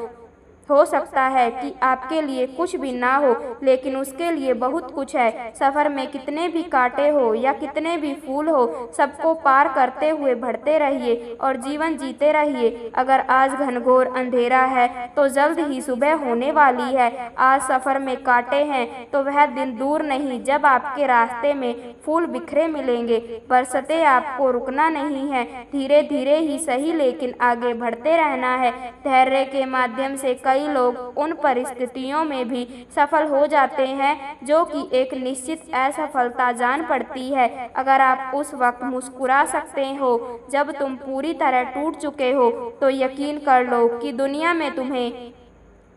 हो सकता है कि आपके लिए कुछ भी ना हो, लेकिन उसके लिए बहुत कुछ है। सफ़र में कितने भी कांटे हो या कितने भी फूल हो, सबको पार करते हुए बढ़ते रहिए और जीवन जीते रहिए। अगर आज घनघोर अंधेरा है तो जल्द ही सुबह होने वाली है। आज सफ़र में कांटे हैं तो वह दिन दूर नहीं जब आपके रास्ते में फूल बिखरे मिलेंगे। बरसते आपको रुकना नहीं है, धीरे धीरे ही सही लेकिन आगे बढ़ते रहना है। धैर्य के माध्यम से कई कई लोग उन परिस्थितियों में भी सफल हो जाते हैं जो कि एक निश्चित असफलता जान पड़ती है। अगर आप उस वक्त मुस्कुरा सकते हो जब तुम पूरी तरह टूट चुके हो, तो यकीन कर लो कि दुनिया में तुम्हें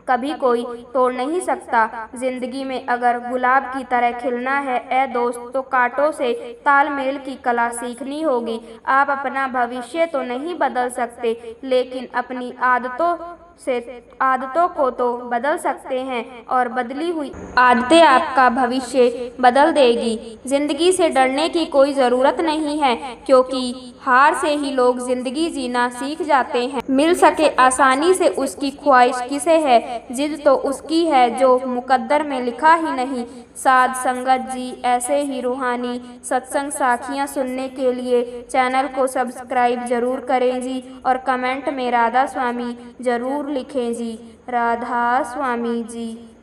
कभी कोई तोड़ नहीं सकता। जिंदगी में अगर गुलाब की तरह खिलना है ए दोस्त, तो कांटों से तालमेल की कला सीखनी होगी। आप अपना भविष्य तो नहीं बदल सकते, लेकिन अपनी आदतों को तो बदल सकते हैं, और बदली हुई आदतें आपका भविष्य बदल देगी। जिंदगी से डरने की कोई ज़रूरत नहीं है, क्योंकि हार से ही लोग जिंदगी जीना सीख जाते हैं। मिल सके आसानी से उसकी ख्वाहिश किसे है, जिद तो उसकी है जो मुकद्दर में लिखा ही नहीं। साध संगत जी, ऐसे ही रूहानी सत्संग साखियाँ सुनने के लिए चैनल को सब्सक्राइब जरूर करें जी, और कमेंट में राधा स्वामी जरूर लिखें जी। राधा स्वामी जी।